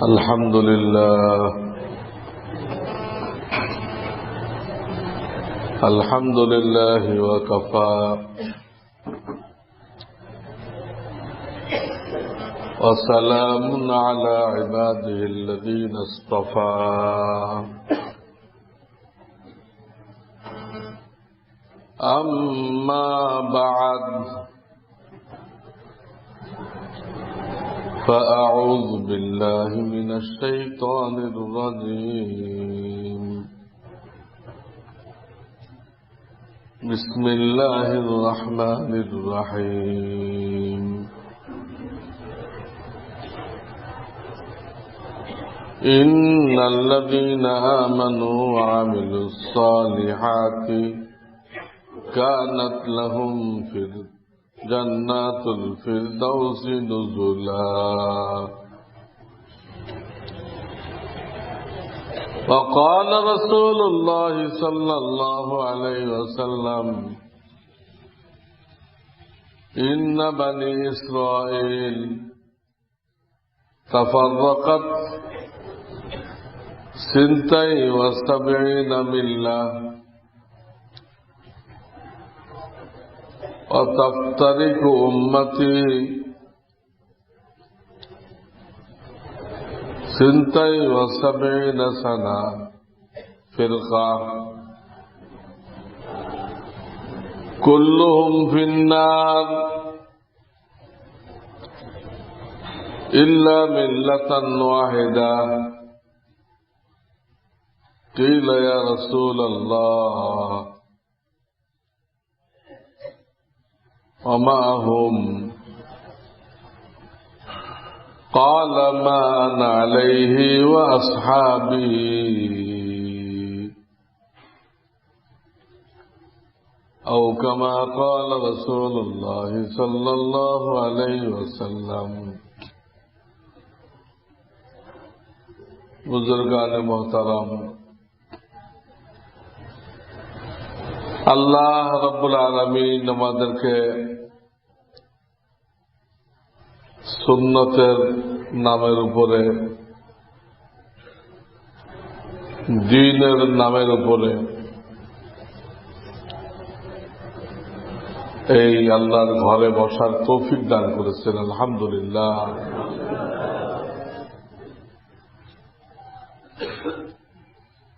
الحمد لله الحمد لله وكفى وسلام على عباده الذين اصطفى أما بعد فأعوذ بالله من الشيطان الرجيم بسم الله الرحمن الرحيم إن الذين آمنوا وعملوا الصالحات كانت لهم في جنات الفردوس نزلا وقال رسول الله صلى الله عليه وسلم إن بني إسرائيل تفرقت 72 ملة وتفترق أمتي 72 سنة فرقة كلهم في النار إلا ملة واحدة قيل يا رسول الله وما هم قال ما أنا عليه وأصحابي أو كما قال رسول الله صلى الله عليه وسلم बुजुर्गान मोहतरम আল্লাহ রাব্বুল আলামিন আমাদেরকে সুন্নতের নামের উপরে দ্বীনের নামের উপরে এই আল্লাহর ঘরে বসার তৌফিক দান করেছেন আলহামদুলিল্লাহ।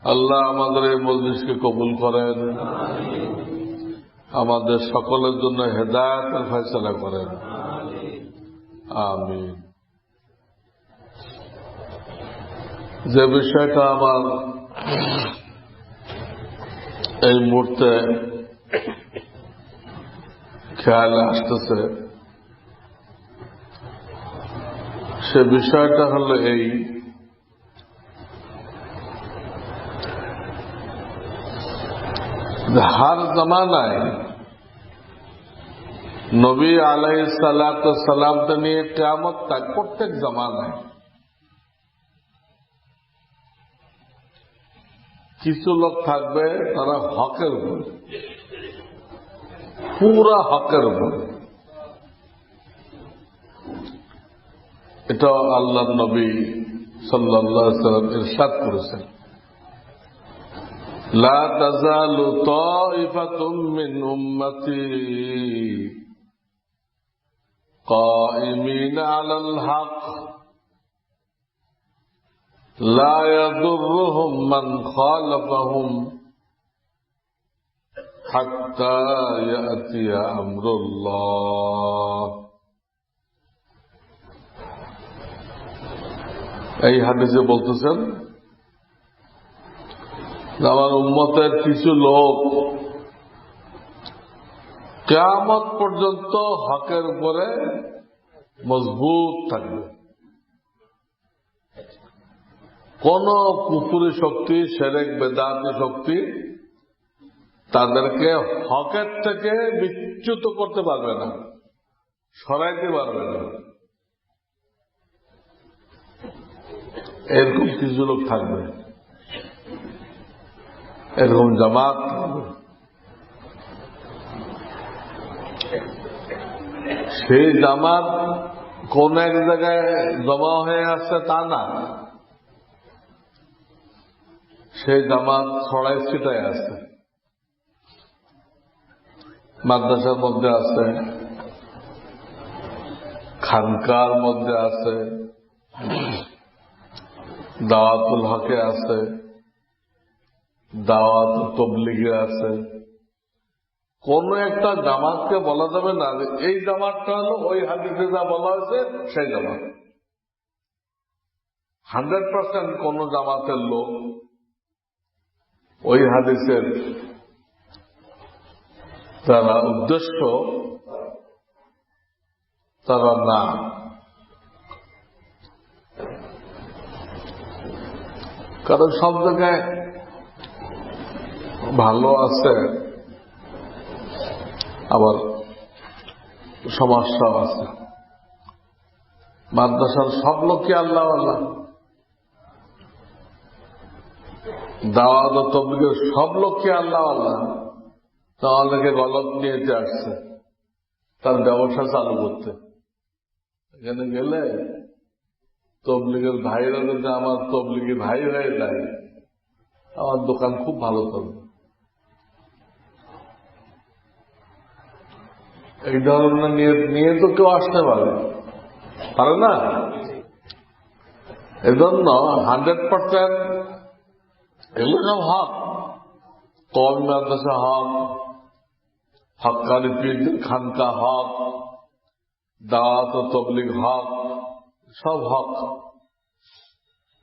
আল্লাহ আমাদের এই মজলিসকে কবুল করেন, আমাদের সকলের জন্য হেদায়েতের ফয়সালা করেন, আমিন। যে বিষয়টা আমার এই মুহূর্তে খেয়ালে আসতেছে সে বিষয়টা হলো এই, हर जमानाয় নবী আলাইহিস সালাতু সালাম তে নিয়ে কিয়ামত তক প্রত্যেক জামানায় কিছু লোক থাকবে তারা হকের উপরে, পুরা হকের উপরে। এটা আল্লাহর নবী সাল্লাল্লাহু আলাইহি ওয়াসাল্লাম ইরশাদ করেছেন, لا تزال طائفة من أمتي قائمين على الحق لا يضرهم من خالفهم حتى يأتي أمر الله। এই হাদিসে বলতেছেন আমার উম্মতের কিছু লোক কিয়ামত পর্যন্ত হকের উপরে মজবুত থাকবে। কোন কুফরি শক্তি, শিরক বেদাতি শক্তি তাদেরকে হকের থেকে বিচ্যুত করতে পারবে না, সরাইতে পারবে না। এরকম কিছু লোক থাকবে, এরকম জামাত থাকবে। সেই জামাত কোন এক জায়গায় জমা হয়ে আসছে তা না, সেই জামাত ছড়াই ছিটাই আছে। মাদ্রাসার মধ্যে আছে, খানকার মধ্যে আছে, দাওয়াতুল হকে আছে, দাওয়াত তবলিগে আছে। কোন একটা জামাতকে বলা যাবে না যে এই জামাতটা হলো ওই হাদিসে যা বলা হয়েছে সেই জামাত। 100% কোন জামাতের লোক ওই হাদিসের তারা উদ্দেশ্য তারা না। কারণ সব জায়গায় ভালো আছে, আবার সমস্যাও আছে। মাদ্রাসার সব লোকই আল্লাহ আল্লাহ, দাওয়াত ও তাবলীগের সব লোকই আল্লাহ আল্লাহ, তা অনেকে গলত নিয়েতে আসছে তার ব্যবসা চালু করতে। এখানে গেলে তবলীগের ভাইরা যদি আমার তবলীগী ভাই হয়ে যায়, আমার দোকান খুব ভালো চলবে। এই ধরনের নিয়ে তো কেউ আসতে পারে না। এজন্য 100% এগুলো সব হক। কওমি মাদ্রাসা হক, হক্কানি পীরদের খানকা হক, দাওয়াত ও তাবলীগ হক, সব হক।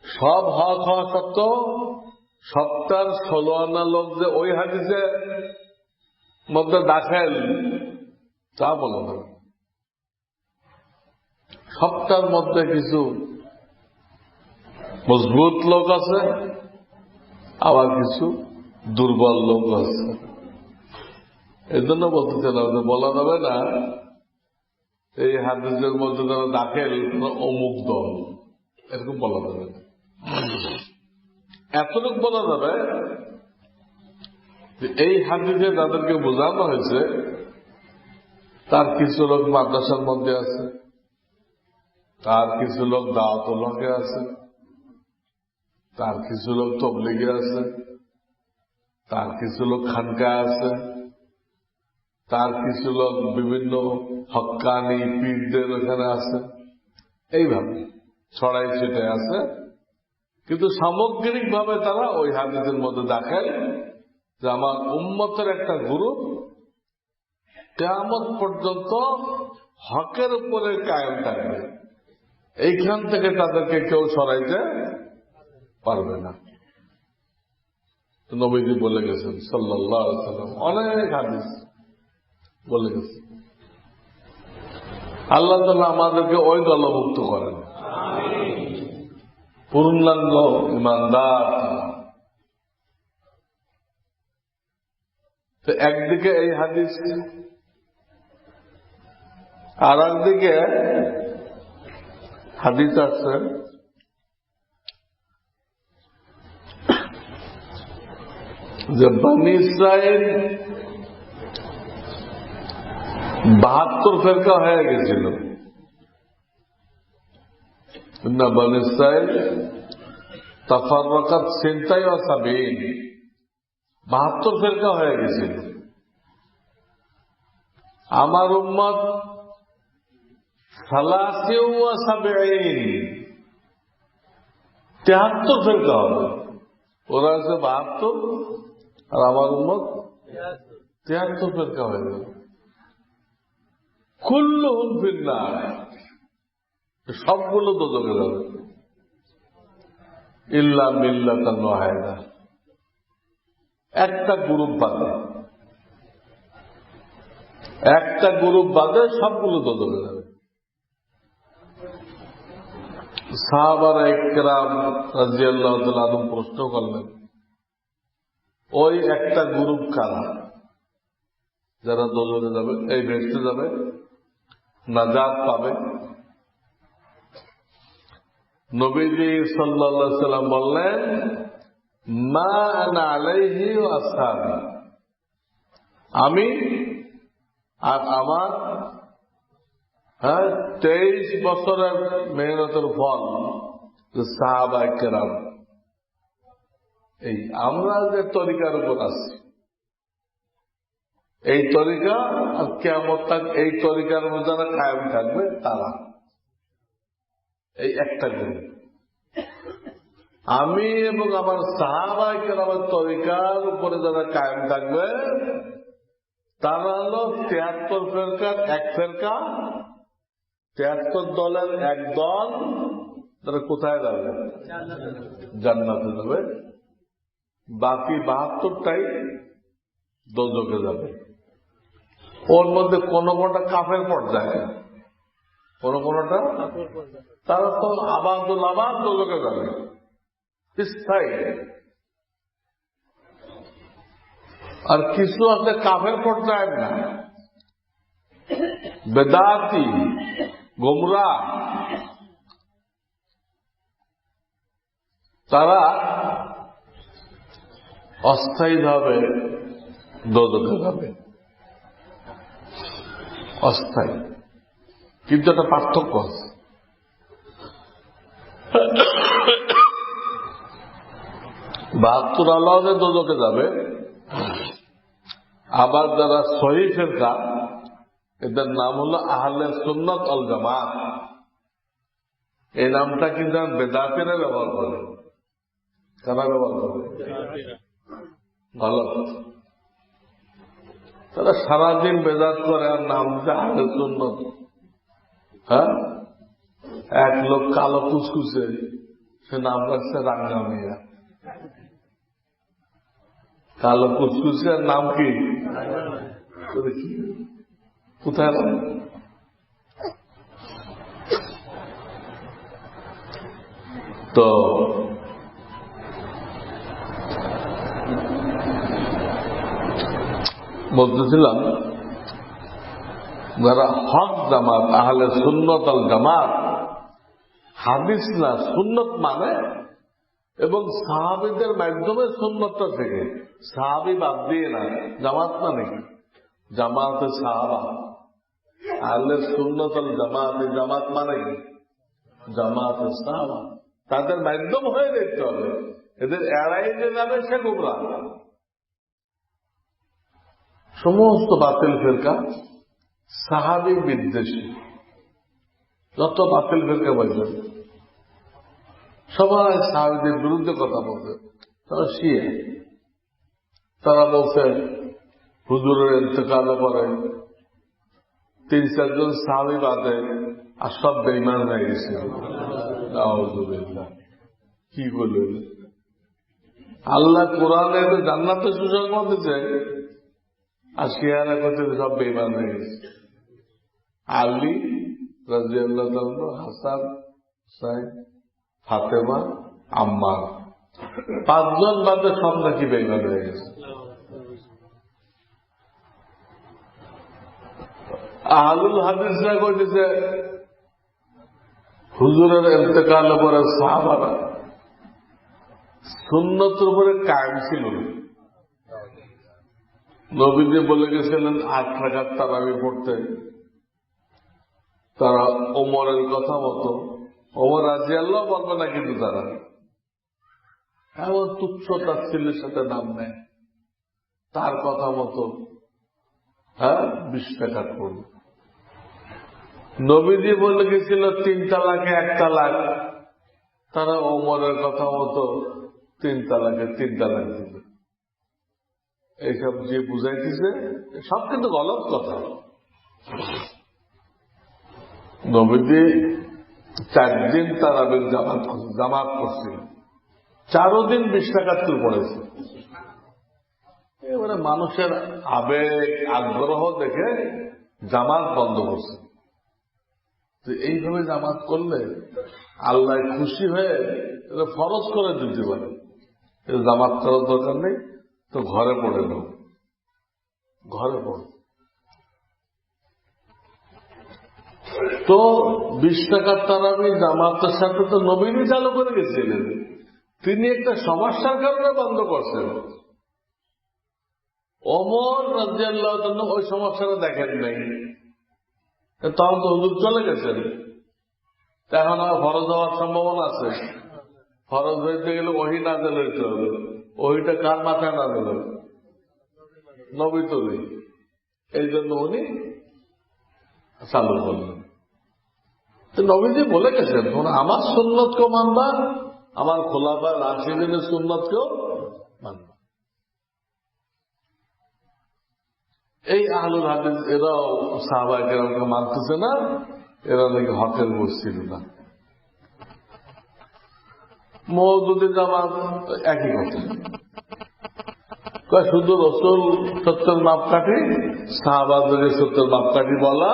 সব হক হওয়া সত্ত্বেও 70-16 আনা লোক যে ওই হাদিসের মধ্যে দাখিল তা বলা হবে। সবটার মধ্যে কিছু মজবুত লোক আছে, আবার কিছু দুর্বল লোক আছে। এই জন্য বলতে চাইলাম যে বলা যাবে না এই হাদিসের মধ্যে যারা দাখিল অমুক দল, এরকম বলা যাবে না। এতটুকু বলা যাবে যে এই হাদিসে যাদেরকে বোঝানো হয়েছে তার কিছু লোক মাদ্রাসার মধ্যে আছে, তার কিছু লোক দাওয়াতুল হকে আছে, তার কিছু লোক তবলীগে আছে, তার কিছু লোক খানকা আছে, তার কিছু লোক বিভিন্ন হক্কানি পীরদের ওখানে আছে। এইভাবে ছড়াই ছিটে আছে, কিন্তু সামগ্রিক ভাবে তারা ওই হাদিসের মধ্যে দেখায় যে আমার উম্মতের একটা গ্রুপ কিয়ামত পর্যন্ত হকের উপরে কায়েম থাকবে, এইখান থেকে তাদেরকে কেউ সরাইতে পারবে না। নবীজি বলে গেছেন সাল্লাল্লাহু আলাইহি ওয়াসাল্লাম, অনেক হাদিস বলে গেছেন। আল্লাহ তাআলা আমাদেরকে ওই দলভুক্ত করেন, পূর্ণাঙ্গ ইমানদার। তো একদিকে এই হাদিস, আর একদিকে হাদিস আছে যে বনী ইসরাইল 72 ফেরকা হয়ে গেছিল। না বনী ইসরাইল তাফাররাকাত 72 ফেরকা হয়ে গেছিল। আমার উম্মত 73 ফেরকা হবে। ওরা হচ্ছে 72 আর আমার উম্মত 73 ফেরকা হয়ে যাবে। কুল্লুহুম ফিন্নার, সবগুলো দোজখে যাবে ইল্লা মিল্লাতান ওয়াহিদা, একটা গ্রুপ বাদে। একটা গ্রুপ বাদে সবগুলো দোজখে যাবে। সাহাবারা ইকরাম রাদিয়াল্লাহু তাআলা আনহুম প্রশ্ন করলেন, ওই একটা গ্রুপ কারা যারা দোজখে যাবে, এই বেহেশতে যাবে, নাজাত পাবে? নবীজি সাল্লাল্লাহু আলাইহি সাল্লাম বললেন, মা আনা আলাইহি ওয়া আসহাবী, আমি আর আমার হ্যাঁ, 23 বছরের মেহনতের ফল সাহাবায়ে কেরাম এই আমরা যে তরিকার উপর আছি, এই তরিকা আর কিয়ামত তাক এই তরিকার মধ্যে যারা কায়েম থাকবে তারা এই একটা গুণ। আমি এবং আমার সাহাবায়ে কেরামের তরিকার উপরে যারা কায়েম থাকবে তারা হলো 73 ফেরকার এক ফেরকা, 73 দলের এক দল। তারা কোথায় যাবে? জান্নাতে যাবে। বাকি 72টাই দোজখে যাবে। ওর মধ্যে কোনটা কাফের পর্যায়ে, কোনটা তারা তো আবাদ দোজখে যাবে স্থায়ী। আর কিছু আছে কাফের পর্যায়ে না, বেদাতি গোমরাহ, তারা অস্থায়ীভাবে দোজখে যাবে, অস্থায়ী। কিন্তু একটা পার্থক্য আছে। বাহাত্তর আল্লাহে দোজখে যাবে, আবার যারা সহিহ ফিরকা এদের নাম হলো আহলে সুন্নাত ওয়াল জামাত। এই নামটা কিন্তু বেদাতিরা ব্যবহার করে। কারা ব্যবহার করে? ভালো, তারা সারাদিন বেদাত করে আর নাম দিতে আহলে সুন্নাত। হ্যাঁ, এক লোক কালো কুচকুচে, সে নাম রাখছে রাঙ্গা মিয়া। কালো কুচকুচে নাম কি? কোথায়? তো বলতেছিলাম যারা হক জামাত আহলে সুন্নাত আল জামাত, হাদিস না সুন্নত মানে, এবং সাহাবীদের মাধ্যমে সুন্নতটা থেকে, সাহাবী বাদ দিয়ে না। জামাত মানে কি? জামাতে সাহাবা, আহলে সুন্নাত আল জামাত। জামাত মানে কি? জামাতে সাহাবা। তাদের মাধ্যম হয়ে দেখতে হবে। এদের এড়াই যে যাবে সে গোমরাহ। সমস্ত বাতিল ফিরকা সাহাবী বিদ্বেষী, যত বাতিল ফিরকা বলবে সবাই সাহাবীদের বিরুদ্ধে কথা বলবে। তারা শিয়া, তারা বলছে হুজুরের ইন্তেকালের পরে 3-4 জন সাহাবী বাদে আর সব বেঈমান হয়ে গেছে। আউযুবিল্লাহ। কি বলবে? আল্লাহ কোরআনে জান্নাতে সুসংবাদ দিচ্ছে, আর শিয়ারা করছে সব বেঈমান হয়ে গেছে। আলী রাদিয়াল্লাহু তাআলা, হাসান, হুসাইন, ফাতেমা, আম্মার, 5 জন বাদে সব নাকি বেঈমান হয়ে গেছে। আহলুল হাদিসরা কইতেছে হুজুরের ইন্তেকালের পরে সাহাবারা সুন্নতের উপরে কায়েম ছিল। নবীজি বলে গেছিলেন 8 রাকাত তারাবি পড়তে। তারা ওমরের কথা মতো, ওমর রাদিয়াল্লাহু বলবে না, কিন্তু তারা এমন তুচ্ছ তাচ্ছিল্যের সাথে নাম নেয়, তার কথা মতো 20 রাকাত পড়বে। নবীজি বলে গেছিল 3 তালাকে 1 তালাক, তারা ওমরের কথা মতো 3 তালাকে 3 তালাক দিল। এইসব যে বুঝাইতেছে সব কিন্তু গলত কথা। নবীজি 4 দিন তারাবির জামাত করছিল, 4 দিন 20 রাকাত করে পড়েছে। এবারে মানুষের আবেগ আগ্রহ দেখে জামাত বন্ধ করছে। তো এইভাবে জামাত করলে আল্লাহ খুশি হয়ে এটা ফরজ করে দিতে পারে। জামাত করার দরকার নেই, তো ঘরে পড়ে নাও, ঘরে পড়ো। তো 20 রাকাত তারাবি জামাতের সাথে তো নবীনই চালু করে গেছিলেন। তিনি একটা সমস্যার কারণে বন্ধ করছেন। ওমর রাদিয়াল্লাহু তাআলা ওই সমস্যাটা দেখেন নাই। তখন তো হুজুর চলে গেছেন, এখন আর ফরজ হওয়ার সম্ভাবনা আছে। ফরজ হইতে গেলে ওহি নাযিল হইতে হবে। ওহিটা কার মাথায় নাযিল হবে? নবী তো নেই, এই জন্য উনি চালু করলেন। নবীজি বলে গেছেন তোমরা আমার সুন্নতকেও মানবা, আমার খোলাফা রাশিদিনের সুন্নতকেও মানবা। এই আহলুল হাদিস এরাও সাহাবায়ে কেরামকে মানতেছে না, এরা নাকি হকের মসজিদ না। মওদুদি জামাত একই কথা, শুধু রসুল সত্যের মাপকাঠি, সাহাবাদের সত্যের মাপকাঠি বলা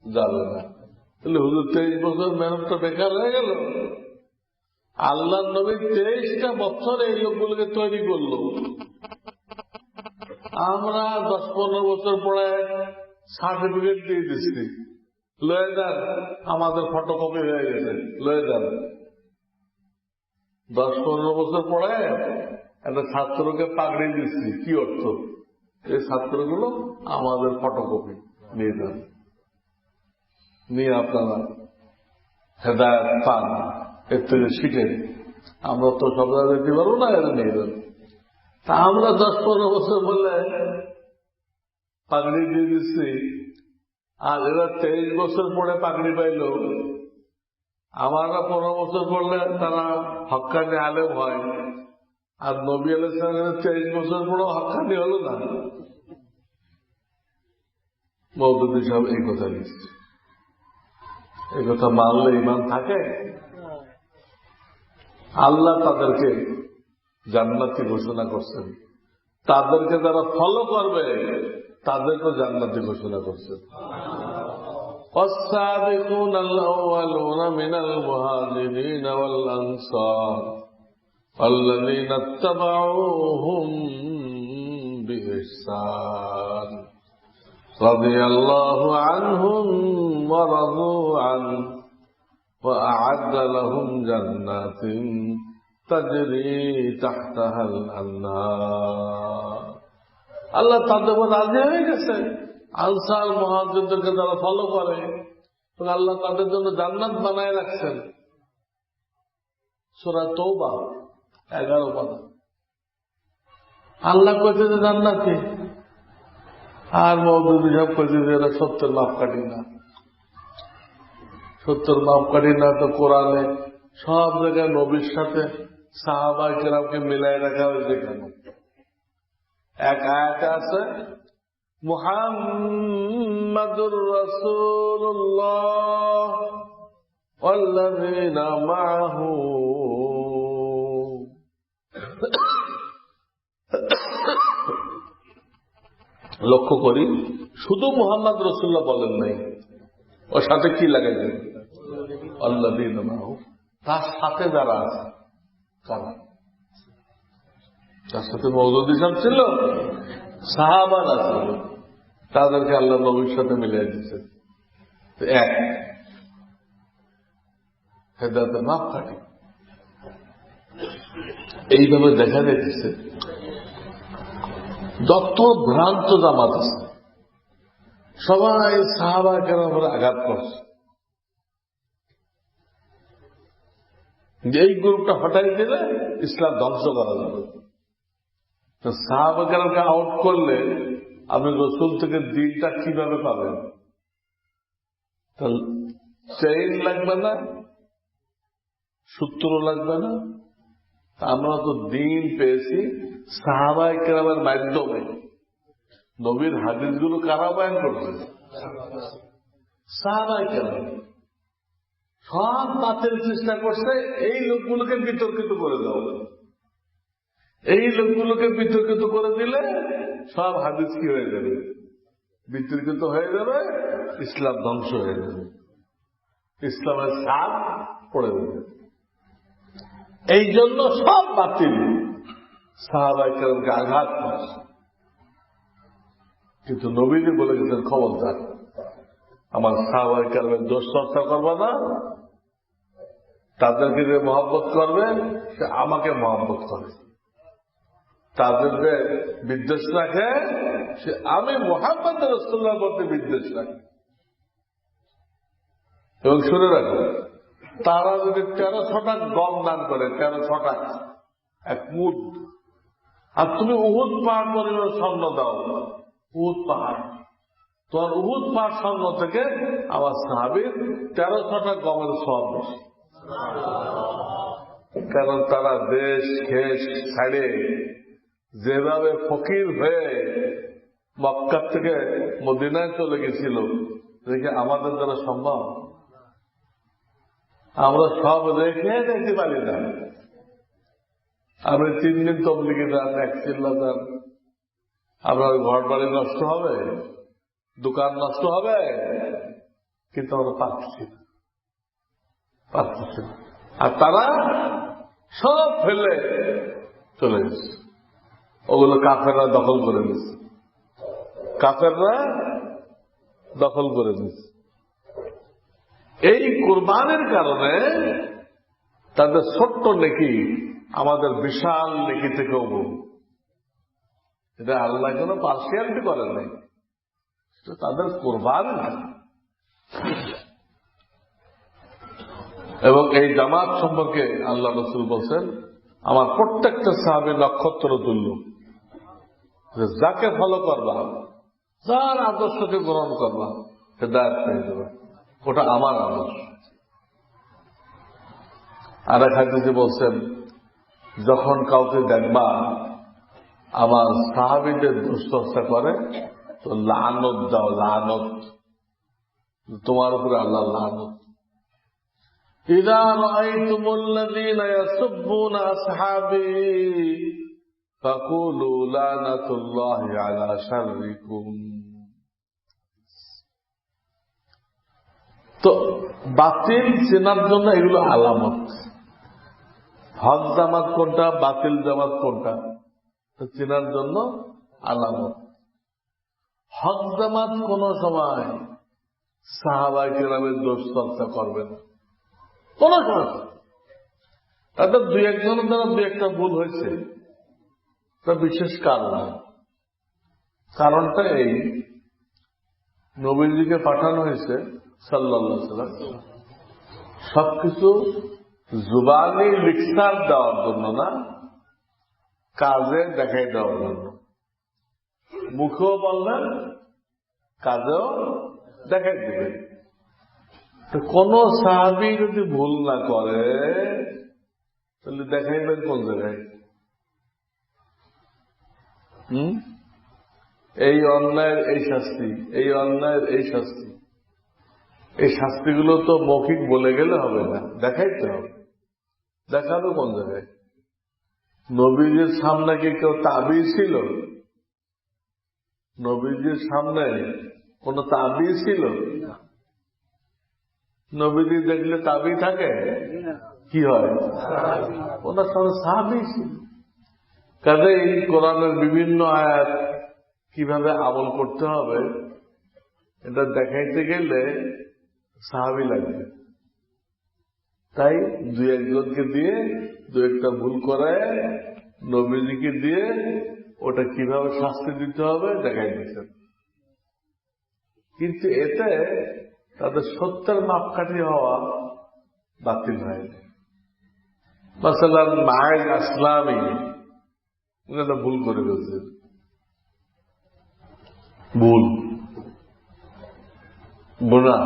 যাবে না। তাহলে হুজুর 23 বছর মেহনতটা বেকার হয়ে গেল। আল্লাহ নবী 23টা বছর এই লোকগুলোকে তৈরি করলো। আমরা 10-15 বছর পরে সার্টিফিকেট দিয়ে দিচ্ছি, লয়ে যান, আমাদের ফটোকপি হয়ে গেছে, লয়ে যান। 10-15 বছর পরে একটা ছাত্রকে পাগড়ি দিচ্ছি, কি অর্থ? এই ছাত্রগুলো আমাদের ফটোকপি নিয়ে যান, নিয়ে আপনারা হেদায়েত পান, এর থেকে শিখেন। আমরা তো সব জায়গায় দিতে পারবো না, এরা নিয়ে যান। তা আমরা 10-15 বছর বললে পাগড়ি দিয়ে দিচ্ছি, আর এরা 23 বছর পরে পাগড়ি পাইল। আমরা 15 বছর পড়লে তারা হক্কানি আলেম হয়, আর নবী আলাইহিস সালামের 23 বছর পরেও হক্কানি হলো না। মওদুদি সাহেব এই কথা লিখছে। এই কথা মানলে ঈমান থাকে? আল্লাহ তাদেরকে জান্নাতি ঘোষণা করছেন, তাদেরকে যারা ফলো করবে তাদেরকেও জান্নাতি ঘোষণা করছেন। والسابقون الأولون من المهاجرين والأنصار والذين اتبعوهم بإحسان رضي الله عنهم ورضوا عنه وأعد لهم جنات تجري تحتها الأنهار। আল্লাহ তাদের উপর রাজি হয়ে গেছে। আনসার মুহাজিরদেরকে যারা ফলো করে, আল্লাহ তাদের জন্য জান্নাত বানায় রাখছেন। সূরা তওবা 11 পারা। আল্লাহ কইছে যে জান্নাতি, আর মওদুদি সাহেব কইছে যে এরা সত্যের মাপকাঠি না। সত্যের মাপকাঠি না তো কোরআনে সব জায়গায় নবীর সাথে সাহাবায়ে কেরামকে মিলাই রাখা হয়েছে কেন? এক আয়াতে আছে মুহাম্মাদুর রাসূলুল্লাহ ওয়াল্লাযীনা মাআহু, লক্ষ্য করি শুধু মুহাম্মদ রাসূলুল্লাহ বলেন নাই, ওর সাথে কি লাগাইছেন? আল্লাযীনা মাআহু, তার সাথে যারা আছে। কারা? তার সাথে মওদুদি সাহেব ছিল, সাহাবারা ছিল, তাদেরকে আল্লাহ নবীর সাথে মিলিয়ে দিচ্ছে। এক হেদায়েতের মাপকাঠি। এইভাবে দেখা যাচ্ছে যত ভ্রান্ত জামাত আছে সবাই সাহাবায়ে কেরামের আঘাত করছে। এই গ্রুপটা হটাই দিলে ইসলাম ধ্বংস করা যাবে। তো সাহাবায়ে কেরামকে আউট করলে আপনি রসুল থেকে দিনটা কিভাবে পাবেন? চেইন লাগবে না, সূত্র লাগবে না। আমরা তো দিন পেয়েছি সাহাবায়ে কেরামের মাধ্যমে। নবীর হাদিসগুলো কারা বয়ান করছে? সাহাবায়ে কেরাম। সব বাতিল চেষ্টা করছে এই লোকগুলোকে বিতর্কিত করে দাও। এই লোকগুলোকে বিতর্কিত করে দিলে সব হাদিস কি হয়ে যাবে? বিতর্কিত হয়ে যাবে, ইসলাম ধ্বংস হয়ে যাবে, ইসলামের ছাপ পড়ে যাবে। এই জন্য সব বাতিল সাহাবায়ে কেরামকে আঘাত করছে। কিন্তু নবীজি বলে গেছেন খবরদার, আমার সাহাবায়ে কেরামের দোষ চর্চা করবে না। তাদেরকে যে মহব্বত করবে সে আমাকে মহব্বত করে, তাদেরকে বিদ্বেষ রাখে সে আমি মুহাম্মদ রাসূলুল্লাহর প্রতি বিদ্বেষ রাখে। এবং শুনে রাখো, তারা যদি 1300টা গম দান করে, 1300টা এক মুঠ, আর তুমি উহুদ পাহাড় পরিমাণ স্বর্ণ দাও, উহুদ পাহাড়, তোমার উহুদ পাহাড় স্বর্ণ থেকে আমার সাহাবীর 1300টা গমের সওয়াব বেশি। কারণ তারা দেশ খেস ছাড়ে যেভাবে ফকির হয়ে মক্কা থেকে মদিনায় চলে গেছিল, দেখে আমাদের দ্বারা সম্ভব? আমরা সব রেখে দেখতে পারি না। আপনি 3 দিন তবলিগে যান, এক চিল্লা যান, আপনার ঘর বাড়ি নষ্ট হবে, দোকান নষ্ট হবে, কিন্তু আমরা পাচ্ছি না। আর তারা সব ফেলে চলে গেছে। ওগুলো কাফেররা দখল করে নিচ্ছে, এই কুরবানির কারণে তাদের ছোট্ট নেকি আমাদের বিশাল নেকি থেকেও বড়। এটা আল্লাহ কোনো পার্সিয়ালিটি করেন নাই, তাদের কুরবানি। এবং এই জামাত সম্পর্কে আল্লাহ রাসূল বলছেন, আমার প্রত্যেকটা সাহাবী নক্ষত্র তুল্য, যাকে ফলো করবা, যার আদর্শকে গ্রহণ করবা, হেদায়েত পেয়ে যাবে, ওটা আমার আদর্শ। আর এক হাদিসে বলছেন, যখন কাউকে দেখবা আমার সাহাবীদের দুশ্চর্চা করে, তো লানত দাও, লানত, তোমার উপরে আল্লাহ লানত। ইযা রাআইতুমুল্লাযীনা ইয়াসুব্বুনা আসহাবী ফাকুলু লানাতুল্লাহি আলা শাররিকুম। তো বাতিল চেনার জন্য এগুলো আলামত। হক জামাত কোনটা, বাতিল জামাত কোনটা, চেনার জন্য আলামত। হক জামাত কোন সময় সাহাবায়ে কেরামের দোষ চর্চা করবে না, কোন সময়। তাদের 2-1জনের দ্বারা 2-1টা ভুল হয়েছে, তা বিশেষ কারণ। কারণটা এই, নবীজিকে পাঠানো হয়েছে সাল্লাল্লাহু আলাইহি ওয়াসাল্লাম সবকিছু জুবানি লিখসার দেওয়ার জন্য না, কাজে দেখাই দেওয়ার জন্য। মুখেও বললেন, কাজেও দেখাই দেবে। তো কোন সাহাবী যদি ভুল না করে, তাহলে দেখাইবেন কোন জায়গায়? এই অন্যায়ের এই শাস্তি, এই অন্যায়ের এই শাস্তি, এই শাস্তিগুলো তো মৌখিক বলে গেলে হবে না, দেখাইতে হবে। দেখাবে কোন জায়গায়? নবীজির সামনে কি কেউ তাবিজ ছিল? নবীজির সামনে কোন তাবিজ ছিল? নবীজি দেখলে তাবিজ থাকে? কি হয়? ওনার সামনে সাহাবী ছিল। কাজেই কোরআনের বিভিন্ন আয়াত কিভাবে আমল করতে হবে এটা দেখাইতে গেলে সাহাবী লাগবে। তাই 2-1জনকে দিয়ে 2-1টা ভুল করায় নবীজিকে দিয়ে ওটা কিভাবে শাস্তি দিতে হবে দেখাই দিচ্ছেন। কিন্তু এতে তাদের সত্যের মাপকাঠি হওয়া বাতিল হয়নি। মাসালান মায়ের আসলামী একটা ভুল করে ফেলছে, ভুল গুনাহ।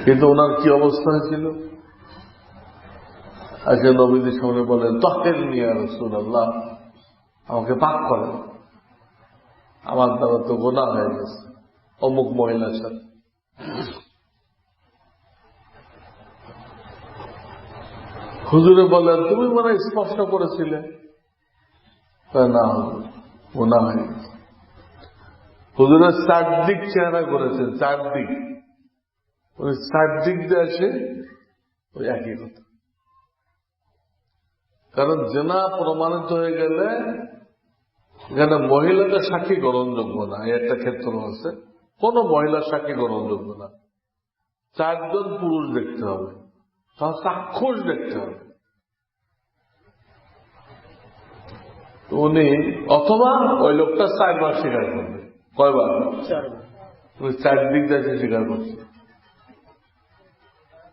কিন্তু ওনার কি অবস্থা হয়েছিল? আজকে নবীজির সামনে বলেন, তাহরিরনি ইয়া রাসূলুল্লাহ, আমাকে পাক করেন, আমার দ্বারা তো গুনাহ হয়ে গেছে অমুক মহিলার সাথে। হুজুরে বললেন, তুমি মনে হয় স্পষ্ট করেছিলে। না, গুনাহ হয়ে গেছে। হুজুরের 4 দিক চেহারা করেছেন, 4 দিক। ওই 4 দিক দিয়ে আসে ওই একই কথা। কারণ জেনা প্রমাণিত হয়ে গেলে এখানে মহিলাদের সাক্ষী গ্রহণযোগ্য না, একটা ক্ষেত্র আছে। কোন মহিলার সাক্ষী গ্রহণযোগ্য না, 4 জন পুরুষ দেখতে হবে, তার চাক্ষুষ দেখতে হবে। উনি অথবা ওই লোকটা 4 বার স্বীকার করবে। কয়বার? 4 বার। ওই 4 দিক দিয়ে স্বীকার করছে।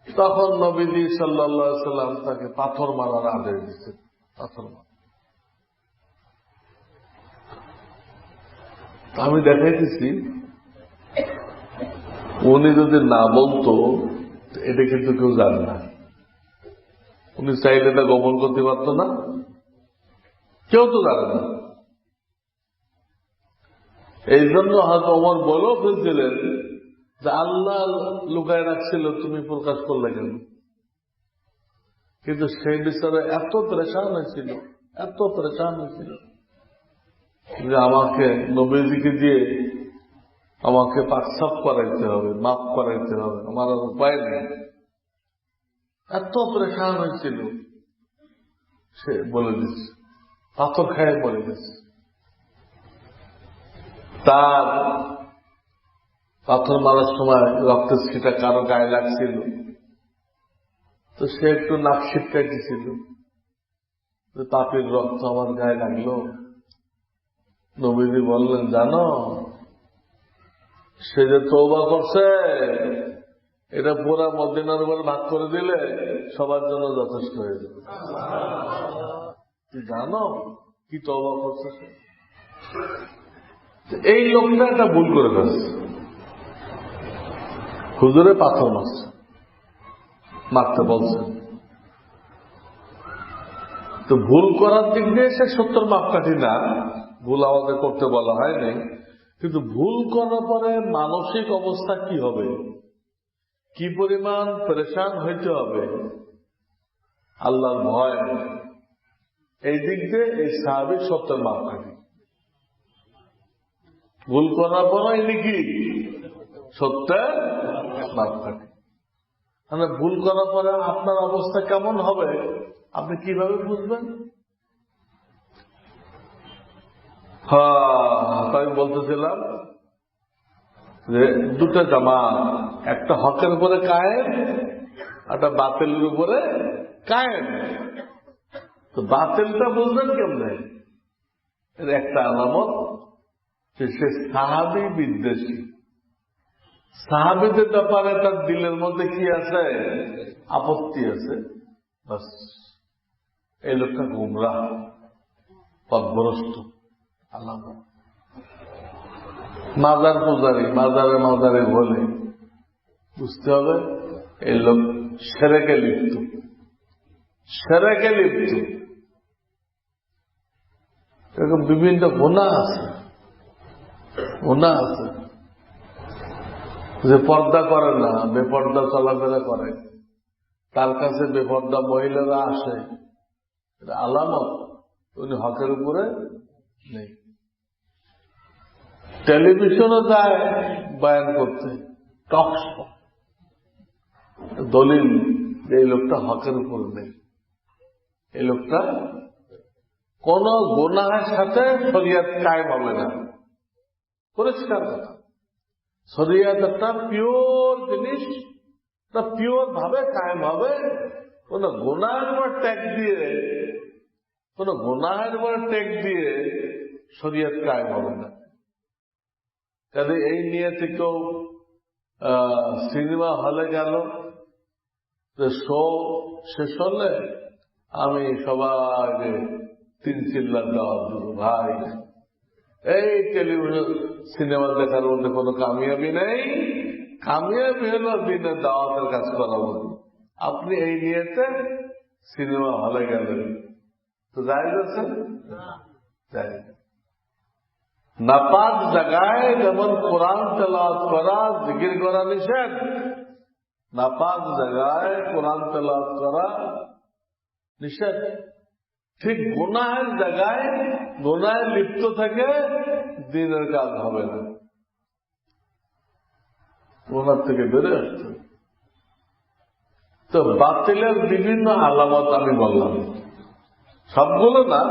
তখন নবীজি সাল্লাল্লাহু আলাইহি সাল্লাম তাকে পাথর মারার আদেশ দিচ্ছেন। পাথর মারা আমি দেখাইতেছি, উনি যদি না বলতো এটা কিন্তু কেউ জানে না। উনি চাইলে এটা গোপন করতে পারত না, কেউ তো জানে না। এই জন্য হয়তো ওমর বলেও ফেলছিলেন যে আল্লাহ লুকায় রাখছিল, তুমি প্রকাশ করলে কেন? কিন্তু সেই বিচারে এত পরেশান হয়েছিল, এত পরেশান হয়েছিল যে আমাকে নবীজিকে দিয়ে আমাকে পাকসাপ করাইতে হবে, মাফ করাইতে হবে, আমার আর উপায় নেই। এত পরেশান হয়েছিল, সে বলে দিচ্ছে, পাথর খায় বলে দিচ্ছে। তার পাথর মারার সময় রক্তের ছিটা কারো গায়ে লাগছিল, তো সে একটু নাক ছিটকাইতেছিল, পাপের রক্ত আমার গায়ে লাগলো। নবীজি বললেন, জানো সে যে তওবা করছে, এটা পুরা মদিনার উপর ভাগ করে দিলে সবার জন্য যথেষ্ট হয়ে যাবে। জানো কি তওবা করছে সে? এই লোকটা একটা ভুল করে ফেলছে, হুজুরে পাথর মারছে, মারতে বলছেন। তো ভুল করার দিক দিয়ে সে 70 মাপকাঠি না, ভুল আমাদের করতে বলা হয়নি, কিন্তু ভুল করার পরে মানসিক অবস্থা কি হবে, কি পরিমাণ পরেশান হইতে হবে, আল্লাহর ভয়, এই দিক দিয়ে এই সাহাবী 70 মাপকাঠি। ভুল করার পরে ইনি কি 70 মাপকাঠি। মানে ভুল করার পরে আপনার অবস্থা কেমন হবে আপনি কিভাবে বুঝবেন? আমি বলতেছিলাম যে দুটো জামাত, একটা হকের উপরে কায়েম, একটা বাতিলের উপরে কায়েম। তো বাতিলটা বুঝবেন কেমনে? এর একটা আলামত যে সে সাহাবী বিদ্বেষী, সাহাবীদের ব্যাপারে তার দিলের মধ্যে কি আছে, আপত্তি আছে। বাস এই লোকটা গুমরাহ, পথভ্রষ্ট আলামত। মাজার পূজারী, মাজারে মাজারে বলে বুঝতে হবে এই লোক শিরকে লিপ্ত, শিরকে লিপ্ত। এরকম বিভিন্ন গুনাহ আছে, গুনাহ আছে। যে পর্দা করে না, বেপর্দা চলাফেরা করে, তার কাছে বেপর্দা মহিলারা আসে, এটা আলামত উনি হকের উপরে নেই। টেলিভিশনও যায় বয়ান করতে, টক শো, দলিল যে এই লোকটা হকের উপরে নেই, এই লোকটা কোন গুনাহের সাথে শরিয়ত কায়েম হবে না। পরিষ্কার কথা, শরিয়ত একটা পিওর জিনিস, পিওর ভাবে কায়েম হবে। কোন গুনাহের উপর ট্যাগ দিয়ে, কোন গুনাহের উপর ট্যাগ দিয়ে শরিয়ত কায়েম হবে না। কাজে এই নিয়ে কেউ সিনেমা হলে গেল, শো শেষ হলে আমি সবাইকে 3 চিল্লার দাওয়াত দেব, ভাই এই টেলিভিশন সিনেমা দেখার মধ্যে কোনো কামিয়াবি নেই, কামিয়াবি হলো দিনের দাওয়াতের কাজ করাবো। আপনি এই নিয়েতে সিনেমা হলে গেলেন, তো জায়েজ আছে? জায়েজ। নাপাক জায়গায় যেমন কোরআন তেলাওয়াত করা, জিকির করা নিষেধ, নাপাক জায়গায় কোরআন তেলাওয়াত করা নিষেধ। ঠিক গুনাহের জায়গায় গুনাহে লিপ্ত থেকে দিনের কাজ হবে না, গুনাহ থেকে বেড়ে আসছে। তো বাতিলের বিভিন্ন আলামত আমি বললাম, সবগুলো না,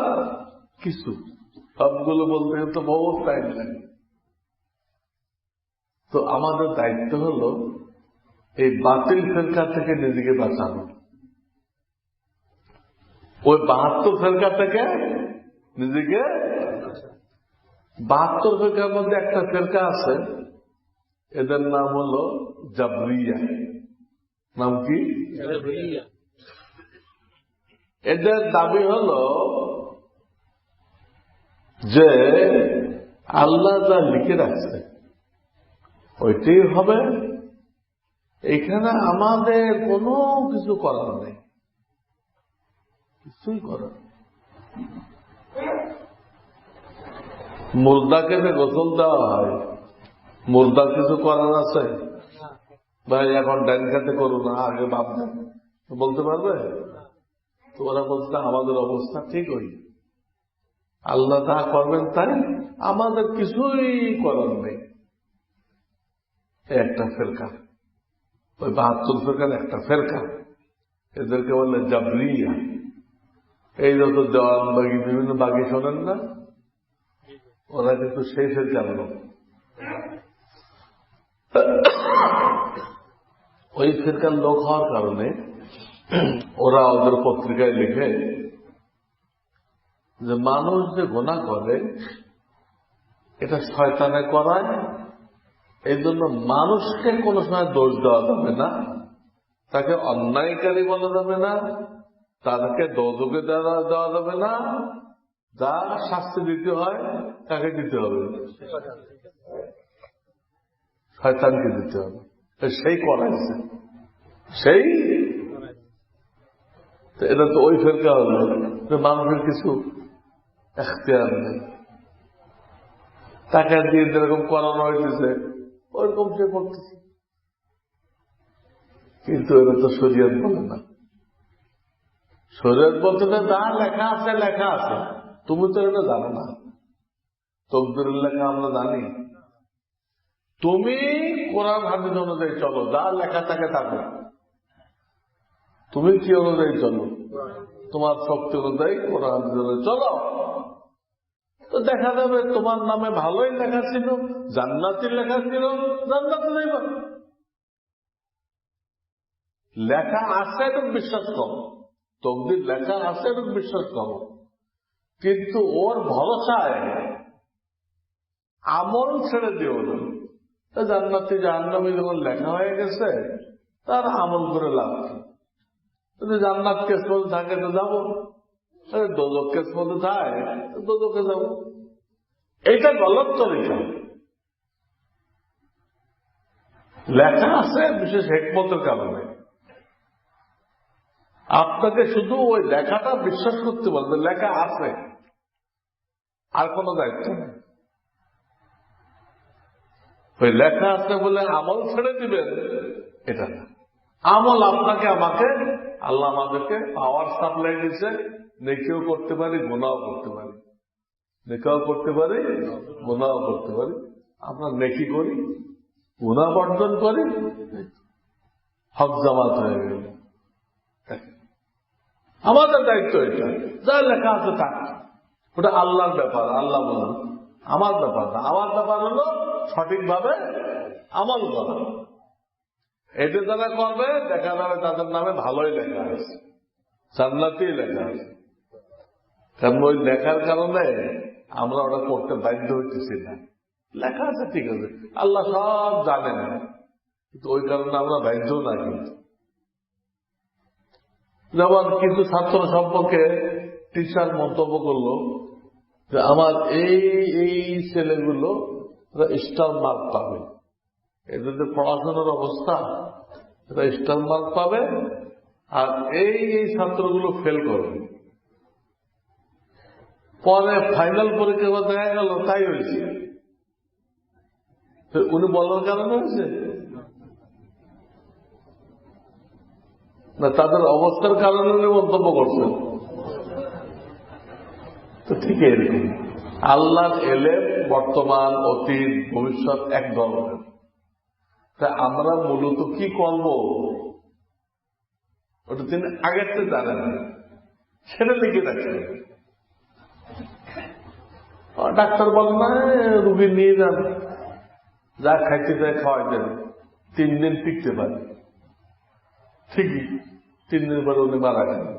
কিছু। সবগুলো বলতে তো বহুত টাইম লাগে। তো আমাদের দায়িত্ব হলো এই বাতিল ফেরকা থেকে নিজেকে বাঁচানো। ওই 72 ফেরকা থেকে নিজেকে, 72 ফেরকার মধ্যে একটা ফেরকা আছে, এদের নাম হলো জাবরিয়া। নাম কি? এদের দাবি হল যে আল্লাহ যা লিখে রাখছে ওইটাই হবে, এখানে আমাদের কোনো কিছু করার নেই, কিছুই করার। মুর্দাকে যে গোসল দেওয়া হয়, মুর্দার কিছু করার আছে? ভাই এখন ডাইন খাতে করো না, আগে বাপ দেন, বলতে পারবে? তো ওরা বলছে আমাদের অবস্থা ঠিক ওই, আল্লাহ যা করবেন তাই, আমাদের কিছুই করার নেই। একটা ফেরকা, ওই 72 ফেরকার একটা ফেরকা, এদেরকে বলে জাবরিয়া। এই যত দেওয়ান বাগি, বিভিন্ন বাগি শোনেন না, ওরা কিন্তু সেই ফেরকার লোক। ওই ফেরকার লোক হওয়ার কারণে ওরা ওদের পত্রিকায় লিখে যে মানুষ যে গুনাহ করে এটা শয়তানে করায়, এই জন্য মানুষকে কোনো সময় দোষ দেওয়া যাবে না, তাকে অন্যায়কারী বলা যাবে না, তাদেরকে দোজখে দেওয়া যাবে না, যা শাস্তি দিতে হয় তাকে দিতে হবে, শয়তানকে দিতে হবে। সেই করাইছে, সেই এটা তো ওই ফেরকা হলো যে মানুষের কিছু এখতিয়ার নেই, টাকা দিয়ে যেরকম করানো হয়েছে ওইরকম সে করতেছে। কিন্তু এটা তো শরীয়ত বলে না। শরীয়ত বলতে যা লেখা আছে লেখা আছে, তুমি তো এটা জানো না। তকদীরের লেখা আমরা জানি, তুমি কোরআন হাদিস অনুযায়ী চলো, যা লেখা থাকে থাকো। তুমি কি অনুযায়ী চলো? তোমার শক্তি অনুযায়ী কোরআন হাদিস অনুযায়ী চলো, তো দেখা যাবে তোমার নামে ভালোই লেখা ছিল, জান্নাতের লেখা ছিল, জান্নাতে যাইবা। লেখা আছে এবং বিশ্বাস করো, তকদীর লেখা আছে এবং বিশ্বাস করো, কিন্তু ওর ভরসায় আমল ছেড়ে দিও না। জান্নাতি জাহান্নামী যখন লেখা হয়ে গেছে, তার আমল করে লাভ। যদি জান্নাত কেস মধ্যে থাকে তো যাবো, দোজখ কেস মধ্যে থাকে দোজখে যাবো। এইটা গলত তরিকা। লেখা আছে বিশেষ হিকমতের কারণে, আপনাকে শুধু ওই লেখাটা বিশ্বাস করতে বলবে, লেখা আছে, আর কোন দায়িত্ব নেই। ওই লেখা আছে বলে আমল ছেড়ে দিবেন এটা না। আমল আপনাকে আমাকে, আল্লাহ আমাদেরকে পাওয়ার সাপ্লাই দিচ্ছে, নেকিও করতে পারি, গুনাহও করতে পারি, নেকিও করতে পারি, গুনাহও করতে পারি। আমরা নেকি করি, গুনাহ বর্জন করি, হক জামাত হয়ে গেল। আমাদের দায়িত্ব এটা, যা লেখা আছে তা, ওটা আল্লাহর ব্যাপার, আল্লাহ বলুন, আমার ব্যাপার না। আমার ব্যাপার হলো সঠিকভাবে আমল করা। এতে যারা করবে দেখা যাবে তাদের নামে ভালোই লেখা আছে, জান্নাতেই লেখা আছে। কারণ ওই লেখার কারণে আমরা ওটা করতে বাধ্য হইতেছি না। লেখা আছে ঠিক আছে, আল্লাহ সব জানেন, কিন্তু ওই কারণে আমরা বাধ্য না। কিন্তু যেমন কিছু ছাত্র সম্পর্কে টিচার মন্তব্য করলো যে আমার এই ছেলেগুলো স্টার মার্ক পাবে, এদের যে পড়াশোনার অবস্থা, এটা স্টার মার্ক পাবে, আর এই ছাত্রগুলো ফেল করবে। পরে ফাইনাল পরীক্ষা দেখা গেল তাই হয়েছে। উনি বলার কারণে হয়েছে না, তাদের অবস্থার কারণে উনি মন্তব্য করছেন। তো ঠিক এরকম আল্লাহর এলেম বর্তমান, অতীত, ভবিষ্যৎ এক ধরনের। তা আমরা মূলত কি করব ওটা তিনি আগের থেকে জানেন, সেটা লিখে রাখছেন। ডাক্তার বলেন না, রুগী নিয়ে যান, যা খাইতে যায় খাওয়াই দেন, 3 দিন টিকতে পারে। ঠিকই 3 দিন পরে উনি মারা গেলেন।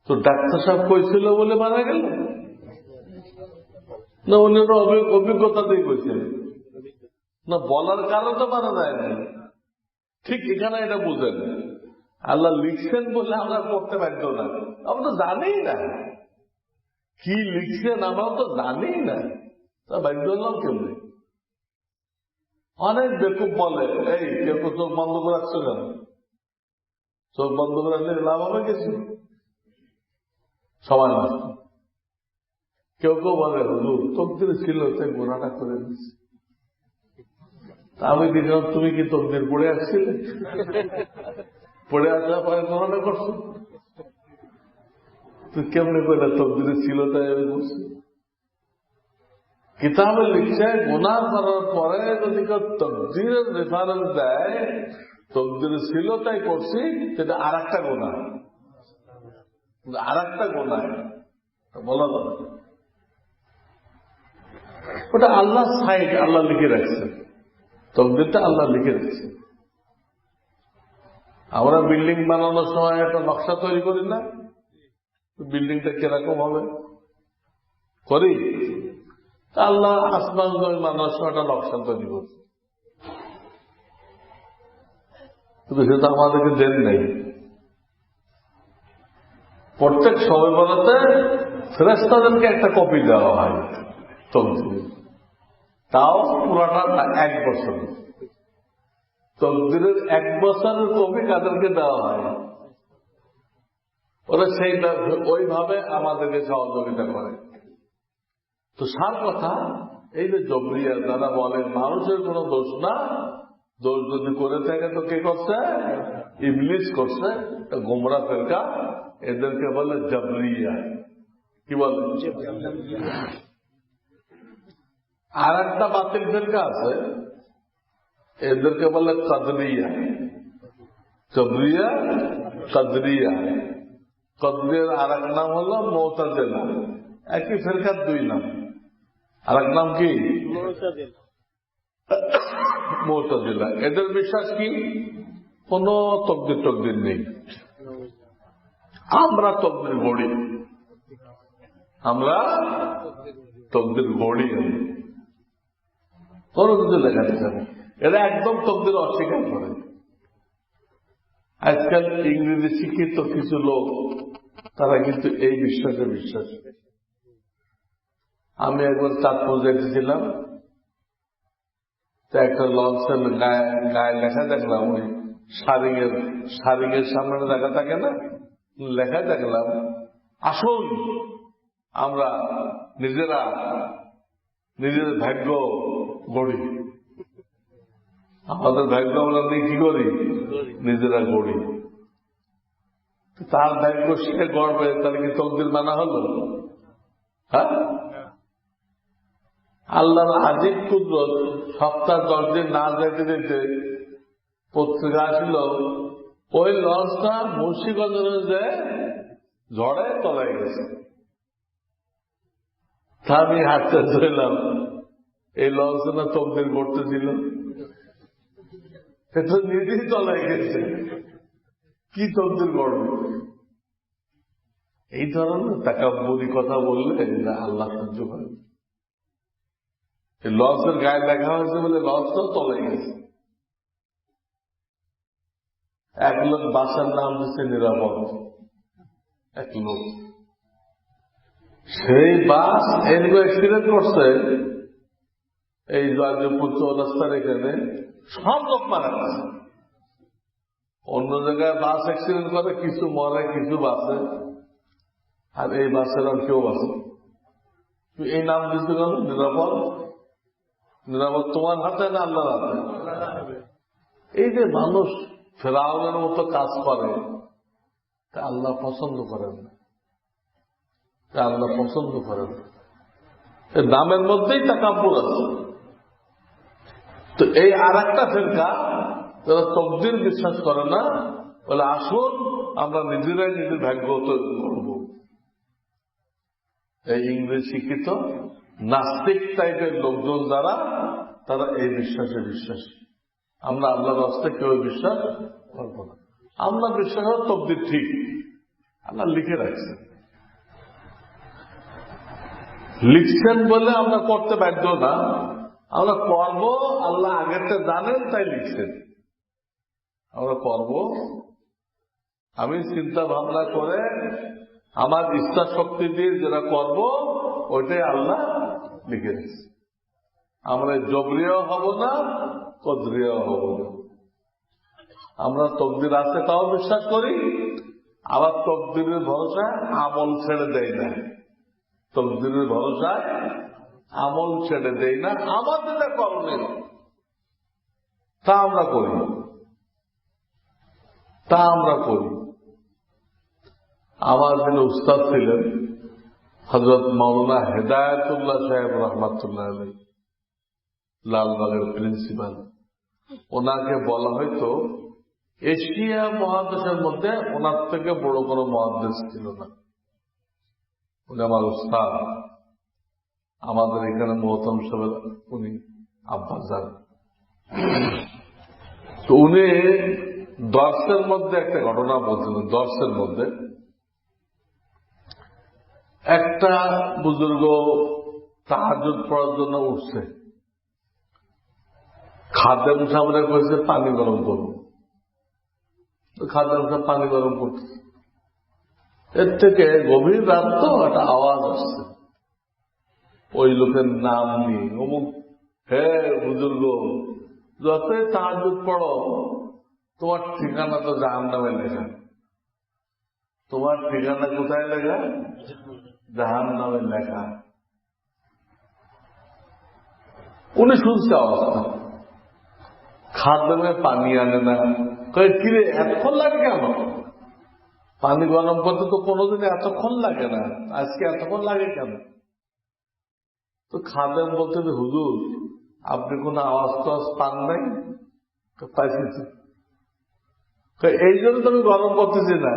তো ডাক্তার সাহেব কইছিল বলে মারা গেল না, উনি অভিজ্ঞতাতেই কইছিলেন না, বলার কারণে তো মারা যায় না। ঠিক এখানে এটা বুঝেন, আল্লাহ লিখছেন বলে আমরা করতে বাধ্য না। আমরা তো জানি না কি লিখছেন, আমরা তো জানি না, তা বাধ্য হলাম কেমনি? অনেক বেকুব বলে, এই কেউ চোখ বন্ধ করে রাখছো কেন? চোখ বন্ধ করে রাখলে লাভ হবে কিছু? সবাই না। কেউ কেউ বলে হুজুর তকদির ছিল তাই গোনাটা করে দিচ্ছি। আমি দেখলাম তুমি কি তকদির পড়ে আসছিলে? পড়ে আসার পরে গোনাটা করছো? তুই কেমনি করে তকদির ছিল তাই আমি করছি? কিতাবে লিখছে গুনাহ করার পরে যদি কেউ তকদিরের রেফারেন্স দেয়, তকদির ছিল তাই করছি, সেটা আর একটা গুনাহ, আর একটা গুনাহ বলা যাবে। ওটা আল্লাহ সাইড, আল্লাহ লিখে রাখছে, তকদিরটা আল্লাহ লিখে রাখছে। আমরা বিল্ডিং বানানোর সময় একটা নকশা তৈরি করি না, বিল্ডিংটা কিরকম হবে করি? আল্লাহ আসমান জমি বানানোর সময় একটা নকশা তৈরি করছে, কিন্তু সেটা আমাদেরকে দেন নেই। প্রত্যেক সবে বলাতে ফেরেশতাদেরকে একটা কপি দেওয়া হয় তকদির, তাও পুরাটা 1 বছর। তকদিরের 1 বছরের কপি কাদেরকে দেওয়া হয়? ওরা সেইটা ওইভাবে আমাদেরকে সহযোগিতা করে। তো সার কথা এই যে জবরিয়া যারা বলে মানুষের কোনো দোষ না, দোষ যদি করে থাকে তো কে করছে? ইবলিস করছে, গোমরা ফেরকা, এদেরকে বলে জবরিয়া। কি বলে? আর একটা বাতিল ফেরকা আছে, এদেরকে বলে কদরিয়া। জবরিয়া, কদরিয়া। কদরিয়ার আর এক নাম হলো মুতাজিলা। একই ফেরকার 2 নাম। আর এক নাম কি? মুতাজিলা। এদের বিশ্বাস কি? কোন তকদির নেই, আমরা তকদির গড়ি, আমরা তকদির গড়ি, কোন কিছু লেখা থাকে না। এরা একদম তকদির অস্বীকার করে। আজকাল ইংরেজি শিক্ষিত কিছু লোক, তারা কিন্তু এই বিশ্বাসে বিশ্বাস। আমি একবার চাঁদপুর যেতেছিলাম, তো একটা লঞ্চের গায়ে লেখা দেখলাম, ওই সারিংয়ের সামনে লেখা থাকে না, লেখা দেখলাম আসুন আমরা নিজেরা নিজের ভাগ্য গড়ি। আমাদের ভাগ্য আমরা কি করি? নিজেরা গড়ি। তার ভাগ্য সে গড়বে, তাহলে কি তকদির মানা হলো? হ্যাঁ, আল্লাহর আজিব কুদরত। সপ্তাহ 10 দিন না যেতে যেতে পত্রিকা আসলো, ওই লঞ্চটা মুন্সিগঞ্জের যে ঝড়ে তলায় গেছে। আমি হাঁটতে ধরলাম, এই লঞ্চ না তকদির করতেছিল, সে তো নিজেই তলায় গেছে, কি তকদির করবে? এই ধরনের তাকাব্বুরি কথা বললে আল্লাহ সহ্য করে। লঞ্চের গায়ে দেখা হয়েছে বলে লঞ্চটাও তলে গেছে। এক লোক বাসার নাম দিচ্ছে নিরাপদ। এক লোক, সেই বাস এরকম অ্যাক্সিডেন্ট করছে, এই রাজ্যপুর চৌরাস্তার এখানে সব লোক মারা গেছে। অন্য জায়গায় বাস অ্যাক্সিডেন্ট করে, কিছু মরে, কিছু বাঁচে, আর এই বাসের আর কেউ বাঁচে। এই নাম দিতে গেল নিরাপদ। নিরাপদ তোমার হাতে না আল্লাহর হাতে? এই যে মানুষ ফেরাউনের মতো কাজ করে, তা আল্লাহ পছন্দ করেন না, তা আল্লাহ পছন্দ করেন না। এই নামের মধ্যেই তাকাব্বুর আছে। তো এই আর একটা ফেরকা যারা তকদির বিশ্বাস করে না, বলে আসুন আমরা নিজেরাই নিজের ভাগ্য তৈরি করব। এই ইংরেজি শিক্ষিত নাস্তিক টাইপের লোকজন যারা, তারা এই বিশ্বাসে বিশ্বাসী। আমরা আল্লাহর রাস্তায় কেউ বিশ্বাস করবো না। আমরা বিশ্বাস হয় তকদির ঠিক, আল্লাহ লিখে রাখছেন, লিখছেন বলে আমরা করতে বাধ্য না। আমরা করবো, আল্লাহ আগেরটা জানেন তাই লিখছেন। আমরা করব। আমি চিন্তা ভাবনা করে আমার ইচ্ছা শক্তি দিয়ে যেটা করব ওইটাই আল্লাহ লিখে দিচ্ছে। আমরা জবরিও হব না, কদরিও হব না। আমরা তকদির আছে তাও বিশ্বাস করি, আবার তকদিরের ভরসায় আমল ছেড়ে দেয় না। তকদিরের ভরসায় আমল ছেড়ে দেয় না। আমার যেটা করণীয় তা আমরা করি, তা আমরা করি। আমার যিনি উস্তাদ ছিলেন হযরত মাওলানা হেদায়েতুল্লাহ সাহেব রহমাতুল্লাহ আলাইহি, লালবাগের প্রিন্সিপাল, ওনাকে বলা হয়তো এশিয়া মহাদেশের মধ্যে ওনার থেকে বড় কোনো মহাদেশ ছিল না। উনি আমার উস্তাদ, আমাদের এখানে মোহতম সাহেব উনি আব্বাজান। তো উনি দর্শের মধ্যে একটা ঘটনা বলছিলেন। দর্শের মধ্যে একটা বুজুর্গ তাহাজ্জুদ পড়ার জন্য উঠছে, খাদেম সামনে কয়েছে পানি গরম করুন। খাদেম সাহেব পানি গরম করছে, এর থেকে গভীর রাত তো একটা আওয়াজ আসছে, ওই লোকের নাম নিয়ে অমুক, হে বুজুর্গ, যতই তাহাজ্জুদ পড়ো তোমার ঠিকানা তো জাহান্নামে লেখা। তোমার ঠিকানা কোথায় লেখা? জাহান্নামে লেখা। উনি শুনছে আওয়াজটা, খাদেমে পানি আনে না। কিরে এতক্ষণ লাগে কেন? পানি গরম করতে তো কোনোদিন এতক্ষণ লাগে না, আজকে এতক্ষণ লাগে কেন? তো খাদেম বলতে যে হুজুর আপনি কোন আওয়াজ টাওয়াজ পান নাই? পাইছি, এই জন্য তো আমি গরম করতেছি না।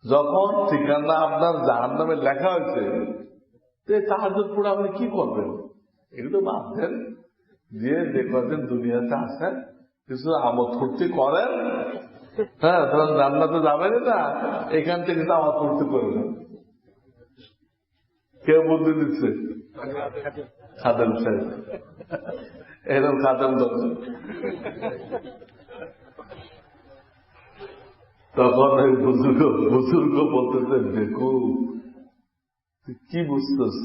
যখন ঠিকানা আপনার জাহান্নামে লেখা হয়েছে তাহাজ্জুদ পড়ে আপনি কি করবেন? এগুলো ভাবছেন যে কদিন দুনিয়াতে আসেন কিছু আমোদ ফুর্তি করেন, হ্যাঁ, তখন জান্নাতে যাবেন না, এখান থেকে তো আমোদ ফুর্তি করবেন। কেউ বুদ্ধি দিচ্ছে? খাদেম সাহেব, এরকম খাদেম দরকার। তখন ওই বুজুর্গ বলতেছে, দেখো তুই কি বুঝতেছ,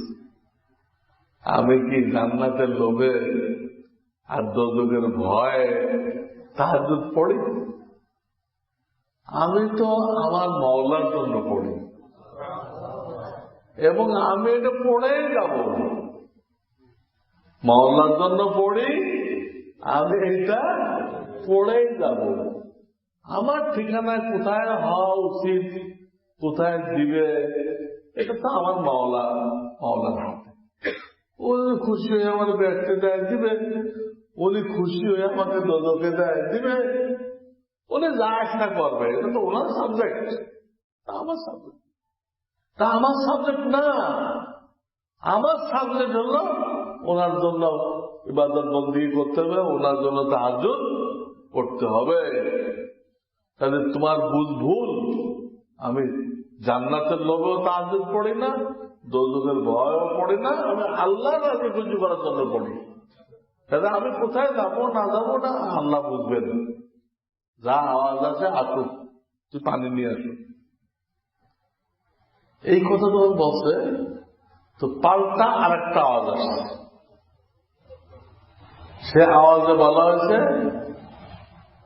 আমি কি জান্নাতের লোভে আর দোজখের ভয় তাহাজ্জুদ পড়ি? আমি তো আমার মাওলার জন্য পড়ি এবং আমি এটা পড়েই যাব। মাওলার জন্য পড়ি, আমি এটা পড়েই যাব। আমার ঠিকানা কোথায় হওয়া উচিত, কোথায় দিবে, এটা তো আমার মাওলার হাতে। উনি খুশি হয়ে আমার ব্যক্তি দেয় দিবে, উনি খুশি হয়ে আমাকে দোজখে দেয় দিবে, উনি যা ইচ্ছা করবে, এটা তো ওনার সাবজেক্ট, আমার সাবজেক্ট। তা আমার সাবজেক্ট না, আমার সাবজেক্ট হলো ওনার জন্য ইবাদত বন্দী করতে হবে, ওনার জন্য তাহাজ্জুদ করতে হবে। তাহলে তোমার বুঝ ভুল। আমি জান্নাতের লোভেও তাহাজ্জুদ পড়ি না, দোজখের ভয়ও পড়ি না, আমি আল্লাহ রাজি খুশি করার জন্য পড়ি। তাহলে আমি কোথায় যাবো না যাবো না আল্লাহ বুঝবেন। যা আওয়াজ আছে আসুক, তুই পানি নিয়ে আসুক, এই কথা যখন বলছে তো পাল্টা আরেকটা আওয়াজ আসছে। সে আওয়াজে বলা হয়েছে,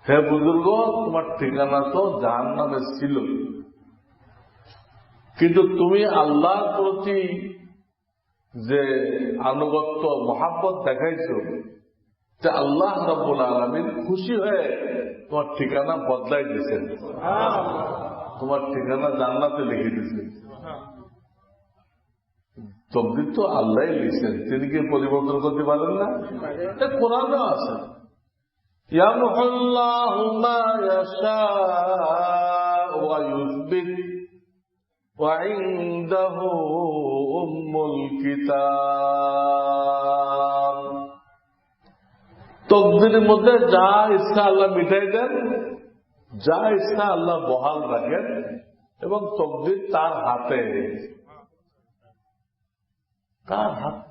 হে বুজুর্গ, তোমার ঠিকানা তো জাহান্নামে ছিল, কিন্তু তুমি আল্লাহর প্রতি যে আনুগত্য মহাব্বত দেখাইছো, যে আল্লাহ রাব্বুল আলামিন খুশি হয়ে তোমার ঠিকানা বদলাই দিয়েছেন, তোমার ঠিকানা জান্নাতে লিখে দিয়েছেন। তকদির তো আল্লাহ লিখছেন, তিনি কি পরিবর্তন করতে পারেন না? এটা কোরআনে আছে, ইয়ামহুল্লাহু মা ইয়াশাউ ওয়া ইউসবিত ওয়া ইনদাহু উম্মুল কিতাব। তকদিরের মধ্যে যা ইচ্ছা আল্লাহ মিটাই দেন, যা ইচ্ছা আল্লাহ বহাল রাখেন, এবং তকদির তার হাতে। কার হাতে?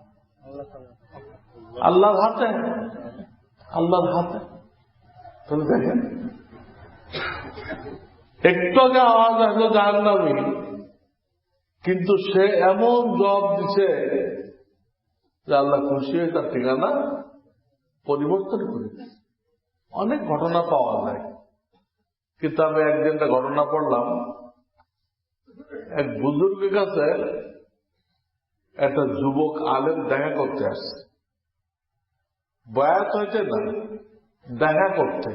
আল্লাহর হাতে, আল্লাহর হাতে। তাহলে দেখেন একটু আগে আওয়াজ আসলো জাহান্নামী, কিন্তু সে এমন জবাব দিছে যে আল্লাহ খুশি হয়ে তার ঠিকানা পরিবর্তন করে দিচ্ছে। অনেক ঘটনা পাওয়া যায়, কিন্তু আমি একদিন একটা ঘটনা পড়লাম। এক বুজুর্গের কাছে একটা যুবক আলেম দেখা করতে আসছে। বয়াত হয়েছে না, দেখা করতে,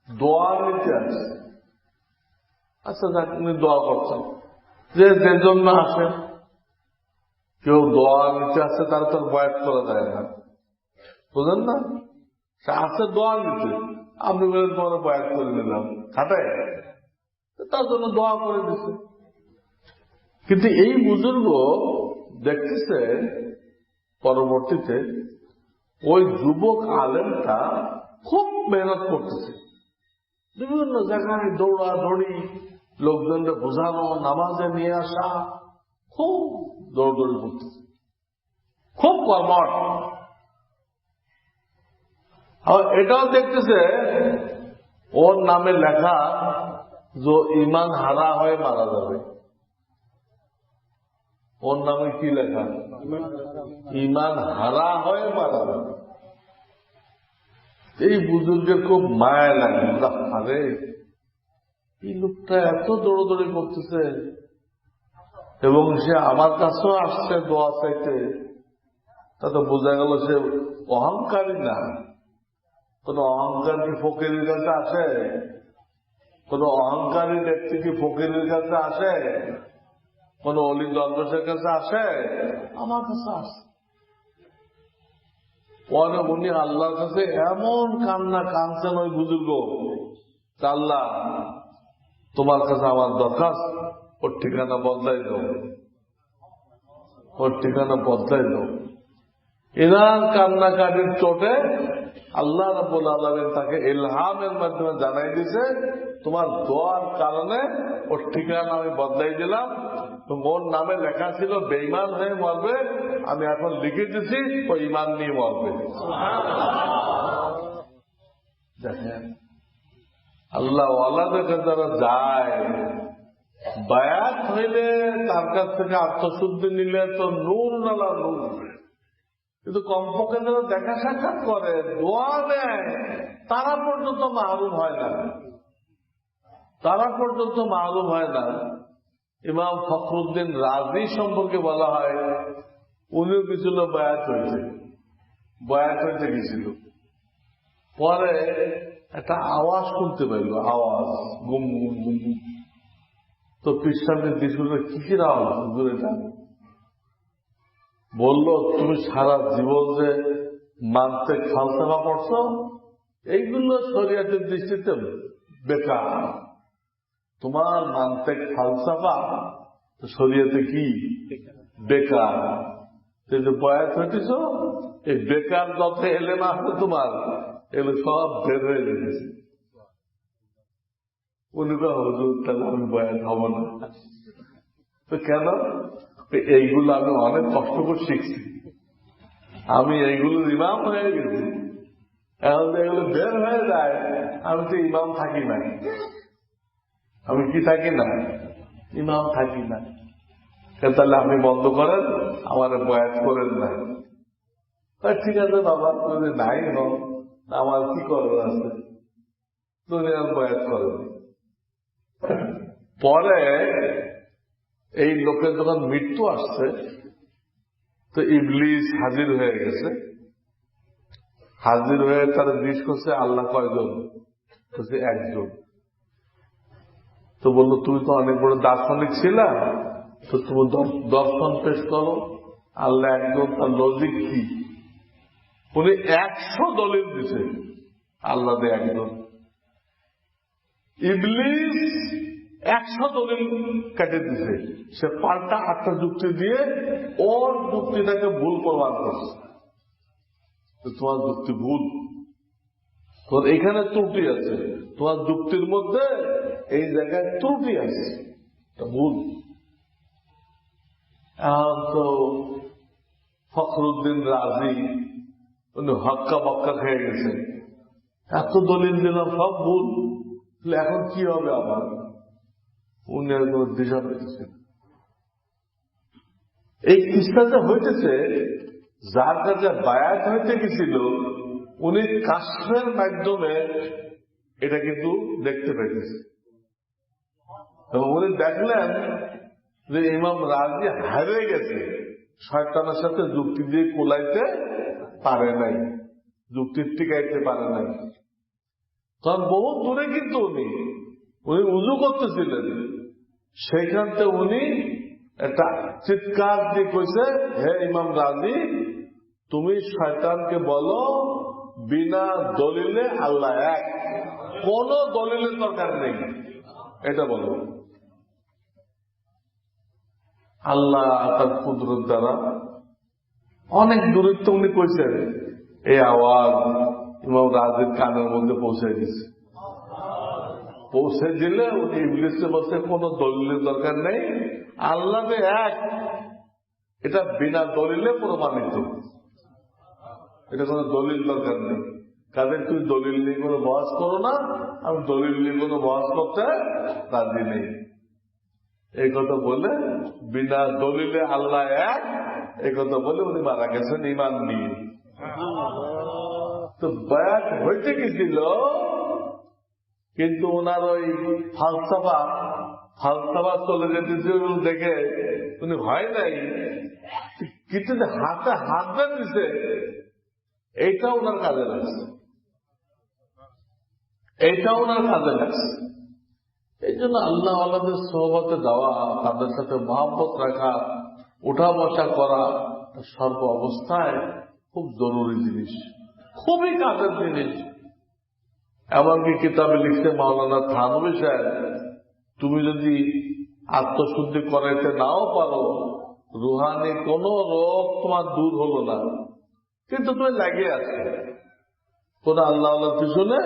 দোয়া নিতে আসছে। আচ্ছা যাক, উনি দোয়া করছেন, যে জন্য আসে। কেউ দোয়া নিতে আসছে, তারা তো বয়াত করা যায় না, বুঝলেন না? সে আসছে দোয়া নিতে, আপনি বলেন তোমার বয়াত করে নিলাম, খাটায় তার জন্য দোয়া করে দিচ্ছে। কিন্তু এই বুজুর্গ দেখতেছে পরবর্তীতে ওই যুবক আলেমটা খুব মেহনত করতেছে, বিভিন্ন জায়গায় দৌড়াদৌড়ি, লোকজনকে বোঝানো, নামাজে নিয়ে আসা, খুব দৌড়দৌড়ি করতেছে, খুব কর্মঠ। আর এটাও দেখতেছে ওর নামে লেখা যে ইমান হারা হয়ে মারা যাবে। ওর নামে কি লেখা? ইমান হারা হয়ে মারা যাবে। এই বুজুর্গের খুব মায়া লাগে, আরে এই লোকটা এত দৌড়দৌড়ি করতেছে এবং সে আমার কাছেও আসছে দোয়া চাইতে, তাতে বোঝা গেল সে অহংকারী না। কোন অহংকারী ফকিরের কাছে আসে? কোন অহংকারী ব্যক্তি কি ফকিরের কাছে আসে? কোন অলি দরবেশের কাছে আসে? আমার কাছে আসে। পরে উনি আল্লাহর কাছে এমন কান্না কাঁদছেন ওই বুজুর্গ, আল্লাহ তোমার কাছে আমার দরকার, ওর ঠিকানা বদলাই দাও, ওর ঠিকানা বদলাই দাও। এনার কান্নাকাটির চোটে আল্লাহ রাব্বুল আলামিন তাকে ইলহামের মাধ্যমে জানাই দিয়েছে, তোমার দোয়ার কারণে ওর ঠিকানা আমি বদলাই দিলাম। ওর নামে লেখা ছিল বেঈমান হয়ে মরবে, আমি এখন লিখে দিচ্ছি ও ইমান নিয়ে মরবে। দেখেন আল্লাহ ওয়ালাদের কাছে যারা যায়, বায়াত হইলে তার কাছ থেকে আত্মশুদ্ধি নিলে তো নূর নালা নূর, কিন্তু কমপক্ষে যারা দেখা সাক্ষাৎ করে, দোয়া দেয়, তারা পর্যন্ত মাহরুম হয় না, তারা পর্যন্ত মাহরুম হয় না। ইমাম ফখরুদ্দিন রাজি সম্পর্কে বলা হয়, উনিও গেছিল বয়াত হইতে গেছিল। পরে একটা আওয়াজ শুনতে পাইল, আওয়াজ গুম গুম গুম গুম। তো পৃষ্ঠানের দিশুলে কিসের আওয়াজ? এটা বলল, তুমি সারা জীবন যে মানতে ফালসাফা পড়ছো, এইগুলো শরিয়াতের দৃষ্টিতে বেকার। তোমার মানতে ফালসাফা শরিয়াতে কি বেকার। যে বয়াত হইতেছ, এই বেকার যত এলেম আছে তোমার, এগুলো সব বের হয়ে যেতেছে। উনি হুজুর তাহলে আমি বয়াত হব না। তো কেন? এইগুলো আমি অনেক কষ্ট করে শিখছি, আমি এইগুলোর ইমাম হয়ে গেছি, এখন এগুলো বের হয়ে যায়, আমি তো ইমাম থাকি না। আমি কি থাকি না? ইমাম থাকি না। তাহলে আপনি বন্ধ করেন, আমার বয়াত করেন না। ঠিক আছে বাবা, যদি নাই হোক, আমার কি করার আছে, দুনিয়ার বয়াত করেন। পরে এই লোকের যখন মৃত্যু আসছে, তো ইবলিস হাজির হয়ে গেছে। হাজির হয়ে তারা জিজ্ঞেস করছে, আল্লাহ কয়জন? বলছে একজন। তো বললো, তুমি তো অনেক বড় দার্শনিক ছিলা, তো তুমি দর্শন পেশ করো। আল্লাহ একজন, তার লজিক কি? উনি 100 দলিল দিছে, আল্লাহ দে একজন। ইবলিস 100 দলিল কেটে দিছে, সে পাল্টা 8টা যুক্তি দিয়ে ওর যুক্তিটাকে ভুল প্রমাণ করছে। তোমার যুক্তি ভুল, তোর এখানে ত্রুটি আছে, তোমার যুক্তির মধ্যে এই জায়গায় ত্রুটি আছে, ভুল। এখন তো ফখরুদ্দিন রাজি উনি হক্কা বক্কা খেয়ে গেছেন। এত দলিল দিলাম সব ভুল, এখন কি হবে আমার? উনি একদম দিশা পেয়েছেন। এই কিস্তাটা হইতেছে যার কাছে বায়াত হইতে গেছিল, উনি কাশফের মাধ্যমে এটা কিন্তু দেখতে পেয়েছে এবং উনি দেখলেন যে ইমাম রাজি হারে গেছে, শয়তানের সাথে যুক্তি দিয়ে কোলাইতে পারে নাই, যুক্তির টিকাইতে পারে নাই। তখন বহু দূরে কিন্তু উনি উজু করতেছিলেন, সেইখান থেকে উনি একটা চিৎকার দিয়ে কইছে, হে ইমাম রাজি, তুমি শয়তানকে বলো বিনা দলিলে আল্লাহ এক, কোন দলিলের দরকার নেই, এটা বলো। আল্লাহ তার কুদরত দ্বারা অনেক দূরত্ব উনি কইছেন, এই আওয়াজ ইমাম রাজির কানের মধ্যে পৌঁছে দিচ্ছে। পৌঁছে দিলে উনি ইবলিসে বসে কোন দলিলের দরকার নেই, আল্লাহ যে এক, এটা বিনা দলিলে প্রমাণিত, এটা কোনো দলিল দরকার নেই। কাদের তুই দলিল নিয়ে কোনো বহাস করো না, আমি দলিল নিয়ে কোনো বহাস করতে রাজি নেই, এই কথা বলে বিনা দলিলে আল্লাহ এক, এই কথা বলে উনি মারা গেছেন ইমান নিয়ে। তো বায়াত হইতে গেছিল, কিন্তু ওনার ওই ফালসাফা চলে যেতেছে দেখে উনি হয় নাই, কিন্তু হাতে হাত দিচ্ছে, এইটা ওনার কাজে লাগছে, এইটা ওনার কাজে লাগছে। এই জন্য আল্লাহ আল্লাহদের সোহবতে যাওয়া, তাদের সাথে মহব্বত রাখা, উঠা বসা করা সর্ব অবস্থায় খুব জরুরি জিনিস, খুবই কাজের জিনিস। এমনকি কিতাবে লিখছে মাওলানা থানভী সাহেব, তুমি যদি আত্মশুদ্ধি করাইতে নাও পারো, রুহানি কোন রোগ তোমার দূর হলো না, কিন্তু তুমি লেগে আছে, কোন আল্লাহ আল্লাহ পিছনে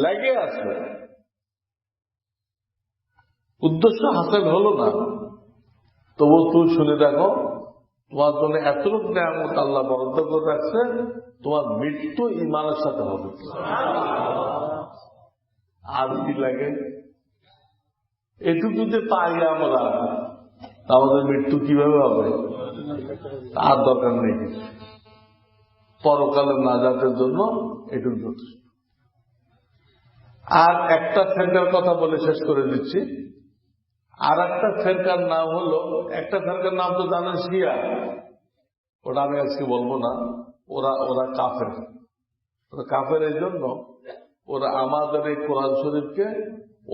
লেগে আছে, উদ্দেশ্য হাসিল হলো না, তবু তুমি শুনে দেখো, তোমার জন্য এতটুকু নিয়ামত আল্লাহ বরাদ্দ করে রাখছে, তোমার মৃত্যু ঈমানের সাথে হবে। আর কি লাগে? এটুকু যদি পাই আমরা, আমাদের মৃত্যু কিভাবে হবে? আর দরকার নেই, পরকালের নাজাতের জন্য এটুকু যথেষ্ট। আর একটা ফেরকার কথা বলে শেষ করে দিচ্ছি। আর একটা ফেরকার নাম হলো, একটা ফেরকার নাম তো জানেন শিয়া, ওটা আমি আজকে বলবো না, ওরা কাফের। ওরা কাফের এই জন্য, ওরা আমাদের এই কোরআন শরীফকে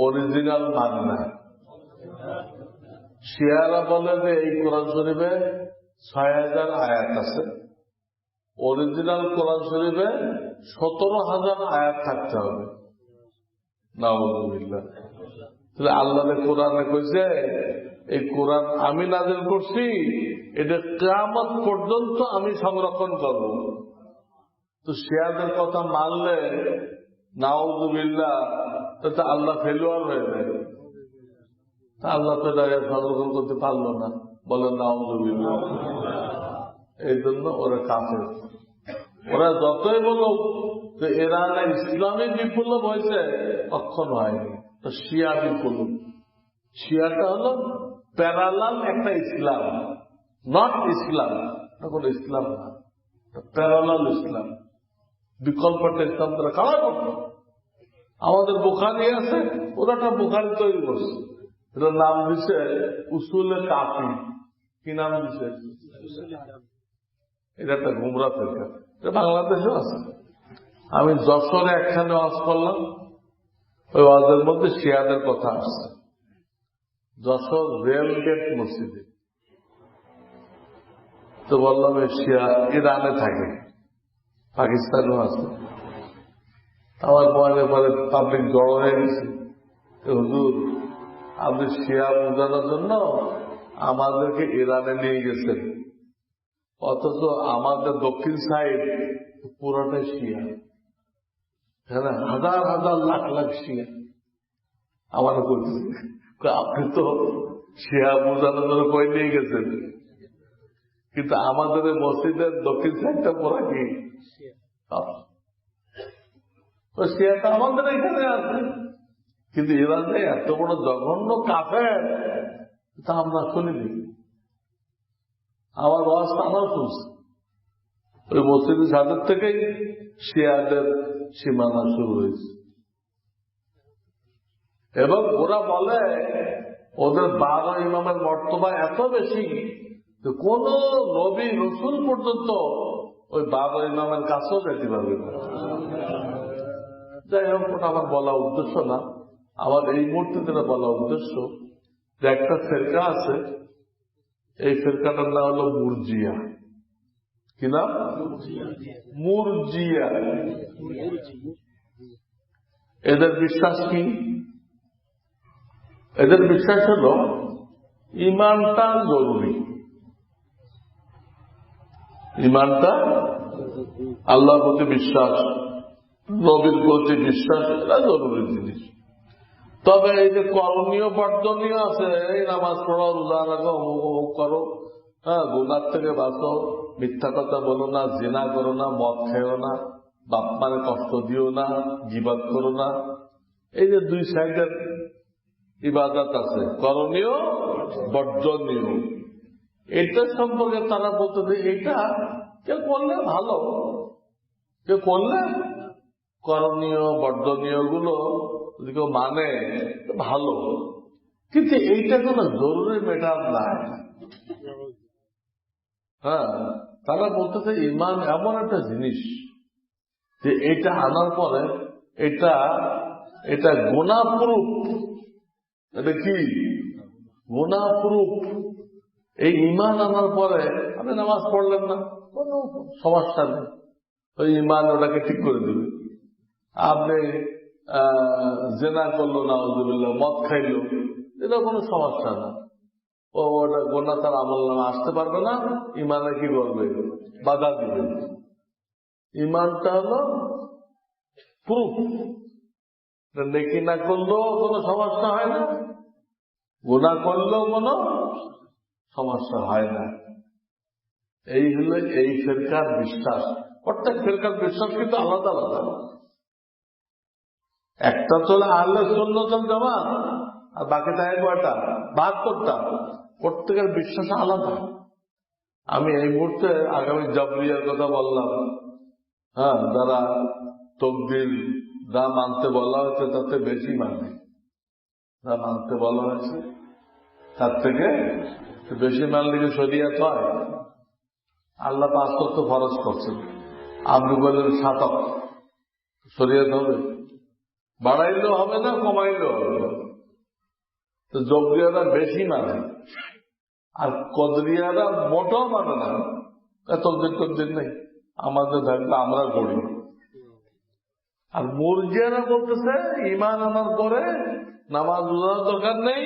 অরিজিনাল মানে না। শিয়ারা বলে যে এই কোরআন শরীফে ৬,০০০ আয়াত আছে, অরিজিনাল কোরআন শরীফে ১৭,০০০ আয়াত থাকতে হবে। নাউযুবিল্লাহ। তাহলে আল্লাহ কোরআনে কইছে, এই কোরআন আমি নাযিল করছি, এটা কিয়ামত পর্যন্ত আমি সংরক্ষণ করব। তো শিয়াদের কথা মানলে নাউযুবিল্লাহ, তাতে আল্লাহ ফেলুয়ার হয়ে যায়। তা আল্লাহ তো সংরক্ষণ করতে পারলো না, বলে নাউযুবিল্লাহ। এই জন্য ওরা কাফের। ওরা যতই বলুক যে ইরানে ইসলামী বিপ্লব হয়েছে, কখনো হয়নি। তো শিয়া বিপ্লব, শিয়াটা হলো প্যারালাল একটা ইসলাম, নট ইসলাম, এখন ইসলাম না, প্যারালাল ইসলাম, বিকল্পটা ইসলাম তারা কারা করত। আমাদের বুখারী আছে, ওরা একটা বুখারী তৈরি করছে, এটার নাম দিছে উসুলে কাফি। কি নাম দিছে? এটা একটা গুমরা ফেরকা, এটা বাংলাদেশেও আছে। আমি যশোরে একখানে ওয়াজ করলাম, ওই ওয়াজের মধ্যে শিয়াদের কথা আসছে, যশোর রেলগেট মসজিদে। তো বললাম এই শিয়া ইরানে থাকে, পাকিস্তানেও আছে। আমার পরে পরে পাবলিক জড়ো হয়ে গেছে, হুজুর আপনি শিয়া বোঝানোর জন্য আমাদেরকে ইরানে নিয়ে গেছেন, অথচ আমাদের দক্ষিণ সাইড পুরোটাই শিয়া, হ্যাঁ, হাজার হাজার লাখ লাখ শিয়া। আমার বলছি, আপনি তো শিয়া বোঝানোর জন্য কই নিয়ে গেছেন, কিন্তু আমাদের মসজিদের দক্ষিণ সাইডটা পুরা কি ওই শিয়াটা আমাদের এখানে আছে, কিন্তু এরা যে এত বড় জঘন্য কাফের তা আমরা শুনিনি। আমার ওয়াজ তারাও শুনছে। ওই মসজিদ সাদের থেকেই শিয়াদের সীমানা শুরু হয়েছে। এবং ওরা বলে ওদের 12 ইমামের মর্তবা এত বেশি যে কোন নবী রসুল পর্যন্ত ওই 12 ইমামের কাছেও যেতে পারবে না। যাই হোক, ওটা আমার বলা উদ্দেশ্য না। আমার এই মুহূর্তে যেটা বলা উদ্দেশ্য যে একটা ফেরকা আছে, এই ফেরকাটার নাম হলো মুরজিয়া। কি নাম? মুরজিয়া। এদের বিশ্বাস কি? এদের বিশ্বাস হলো ইমানটা জরুরি। ইমানটা, আল্লাহর প্রতি বিশ্বাস, নবীর প্রতি বিশ্বাস, এটা জরুরি জিনিস। তবে এই যে করণীয় বর্জনীয় আছে, এই নামাজ পড়ো, রোজা রাখো, অমুক করো, হ্যাঁ, গুনার থেকে বাঁচো, মিথ্যা কথা বলো না, জিনা করো না, মদ খেও না, বাপ মারে কষ্ট দিও না, গীবাত করো না, এই যে 2 সাইডের ইবাদত আছে, করণীয় বর্জনীয়। এটা সম্পর্কে তারা বলতে যে এটা কেউ করলে ভালো, কেউ করলে করণীয় বর্জনীয় গুলো যদি কেউ মানে ভালো, কিন্তু এইটা কোন জরুরি ম্যাটার নাই। হ্যাঁ, তারা বলতেছে ইমান এমন একটা জিনিস যে এটা আনার পরে এটা এটা গুনাহপ্রুফ। এটা কি? গুনাহপ্রুফ। এই ইমান আনার পরে আপনি নামাজ পড়লেন না, কোনো সমস্যা নেই, ওই ইমান ওটাকে ঠিক করে দিবে। আপনি জেনা করলো, নাউজুবিল্লাহ, মদ খাইলো, এটা কোনো সমস্যা না, ওটা গোনা তার আমল নামে আসতে পারবে না, ইমানে কি করবে? বাধা দিবে। ইমানটা হলো প্রুফ। নেকি না করলেও কোনো সমস্যা হয় না, গোনা করলেও কোনো সমস্যা হয় না। এই হলো এই ফেরকার বিশ্বাস। প্রত্যেক ফেরকার বিশ্বাস কিন্তু আলাদা আলাদা। একটা চলে আহলে সুন্নাত ওয়াল জামাত, আর বাকি থাকে কয়টা? 72টা। প্রত্যেকের বিশ্বাস আলাদা। আমি এই মুহূর্তে আগামী জাবরিয়ার কথা বললাম। হ্যাঁ, যারা তকদির যা মানতে বলা হয়েছে তাতে বেশি মানে, যা মানতে বলা হয়েছে তার থেকে বেশি মানলে কি শরিয়াত হয়? আল্লাহ 5 ওয়াক্ত ফরজ করছেন, আপনি বললেন 7 ওয়াক্ত, শরিয়াত হবে? বাড়াইলেও হবে না, কমাইলেও হবে না। তো জবরিয়ারা বেশি মানে, আর কদরিয়ারা মোটেও মানে না। তকদির নেই, আমাদের থাকলে আমরা করি। আর মুরজিয়ারা বলতেছে ইমান আনার পরে নামাজ রোজার দরকার নেই,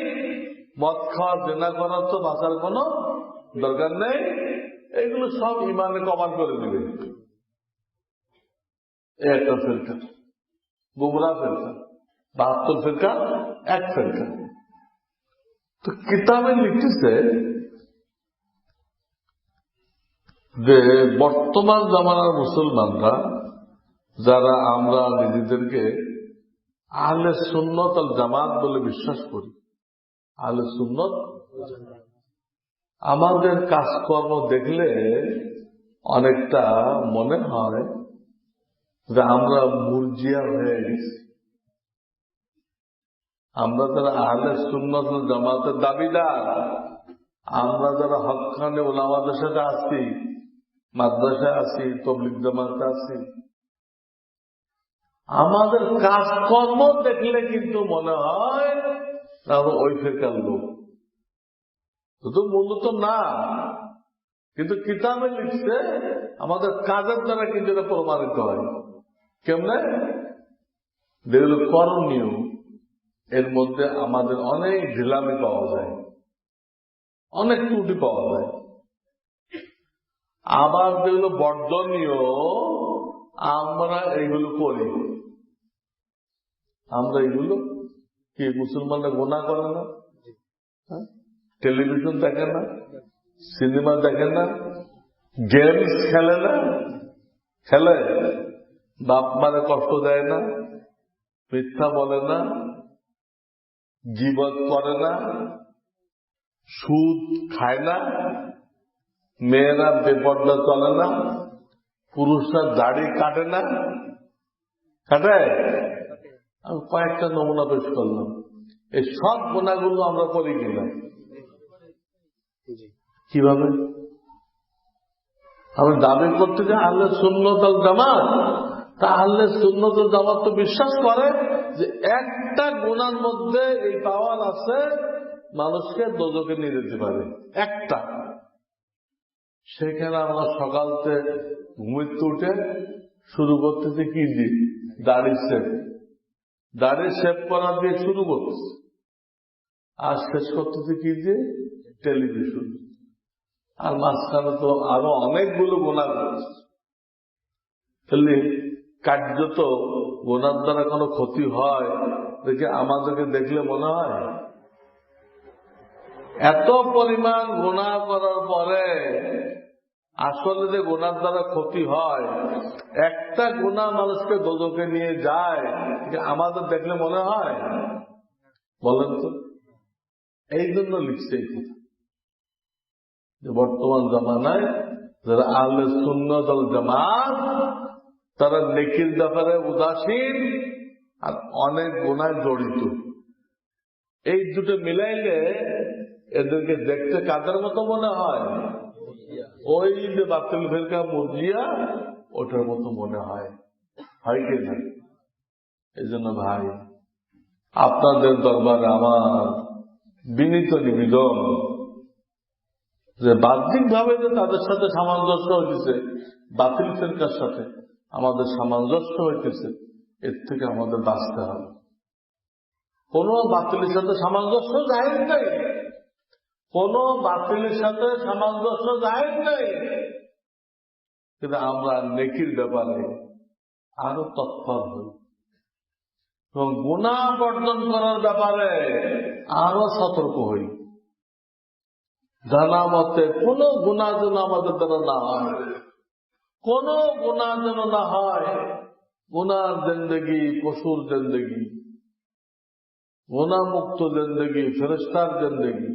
মদ খাওয়া জেনা করার তো বাঁচার কোনো দরকার নেই, এগুলো সব ইমানে কমান করে দিবে। একটা ফেরকা, গুমরা ফেরকা। 72 ফেরকা এক ফেরকা। তো কিতাবে লিখতেছে যে বর্তমান জামানার মুসলমানরা যারা আমরা নিজেদেরকে আহলে সুন্নাত ওয়াল জামাত বলে বিশ্বাস করি, আহলে সুন্নাত, আমাদের কাজকর্ম দেখলে অনেকটা মনে হয় যে আমরা মুরজিয়া হয়ে গেছি। আমরা যারা আহলে সুন্নাত ওয়াল জামাতের দাবিদার, আমরা যারা হক্কানি উলামাদের সাথে আছি, মাদ্রাসায় আছি, তাবলীগ জামাতে আছি, আমাদের কাজকর্ম দেখলে কিন্তু মনে হয় আমরা ওই ফেরকার লোক। শুধু মূলত না, কিন্তু কিতাবে লিখছে আমাদের কাজের দ্বারা কিন্তু এটা প্রমাণিত হয়। কেমনে? যেগুলো করণীয়, এর মধ্যে আমাদের অনেক ঢিলামি পাওয়া যায়, অনেক ত্রুটি পাওয়া যায়। আবার যেগুলো বর্জনীয়, আমরা এইগুলো করি। আমরা এগুলো কি মুসলমানরা গুনাহ করে না? টেলিভিশন দেখে না, সিনেমা দেখে না, গেমস খেলে না? খেলে। বাপ মারে কষ্ট দেয় না, মিথ্যা বলে না, গীবত করে না, সুদ খায় না, মেয়েরা বেপর্দা চলে না, পুরুষরা দাড়ি কাটে না, কাটে? আমি কয়েকটা নমুনা পেশ করলাম। এই সব গুণাগুলো আমরা করি কিনা? কিভাবে? আমি দাবি করতে যে আহলে সুন্নাত ওয়াল জামাত, তা আহলে সুন্নাত ওয়াল জামাত তো বিশ্বাস করে যে একটা গুনার মধ্যে এই পাওয়ার আছে মানুষকে দোজখে নিয়ে যেতে পারে, একটা। সেখানে আমরা সকালতে ঘুমিতে উঠে শুরু করতেছি কি দিয়ে? দাড়ি শেভ। দাড়ি শেভ করা দিয়ে শুরু করতেছি, আর শেষ করতেছি কি দিয়ে? টেলিভিশন। আর মাঝখানে তো আরো অনেকগুলো গুনাহ করছে। তাহলে কার্যত গুনার দ্বারা কোনো ক্ষতি হয় দেখে আমাদেরকে দেখলে মনে হয়? এত পরিমাণ গুনাহ করার পরে আসলে যে গুনার দ্বারা ক্ষতি হয়, একটা গুনাহ মানুষকে দোজখে নিয়ে যায়, আমাদের দেখলে মনে হয়? বলেন তো। এই জন্য লিখছে এই কথা যে বর্তমান জামানায় যারা আহলে সুন্নাত ওয়াল জামাত, তারা নেকির ব্যাপারে উদাসীন আর অনেক গুনায় জড়িত। এই দুটো মিলাইলে এদেরকে দেখতে কাদের মতো মনে হয়? ওই যে বাতিল ফেরকা মুরজিয়া, ওটার মতো মনে হয়। হয় কি না? এই জন্য ভাই, আপনাদের দরবারে আমার বিনীত নিবেদন যে বাহ্যিক ভাবে যে তাদের সাথে সামঞ্জস্য হইতেছে, বাতিল ফেরকার সাথে আমাদের সামঞ্জস্য হইতেছে, এর থেকে আমাদের বাঁচতে হবে। কোন বাতিলের সাথে সামঞ্জস্য জায়েজ নেই, কোন বাতিলের সাথে সামঞ্জস্য জায়েজ নেই, কিন্তু আমরা নেকির ব্যাপারে আরো তৎপর হই এবং গুনাহ বর্জন করার ব্যাপারে আরো সতর্ক হই। জানা মতে কোন গুনাহ যেন আমাদের দ্বারা না হয়, কোন গুনাহ যেন না হয়। গুনার জিন্দেগি পশুর জিন্দেগি, গুনাহমুক্ত জিন্দেগি ফেরেশতার জিন্দেগি।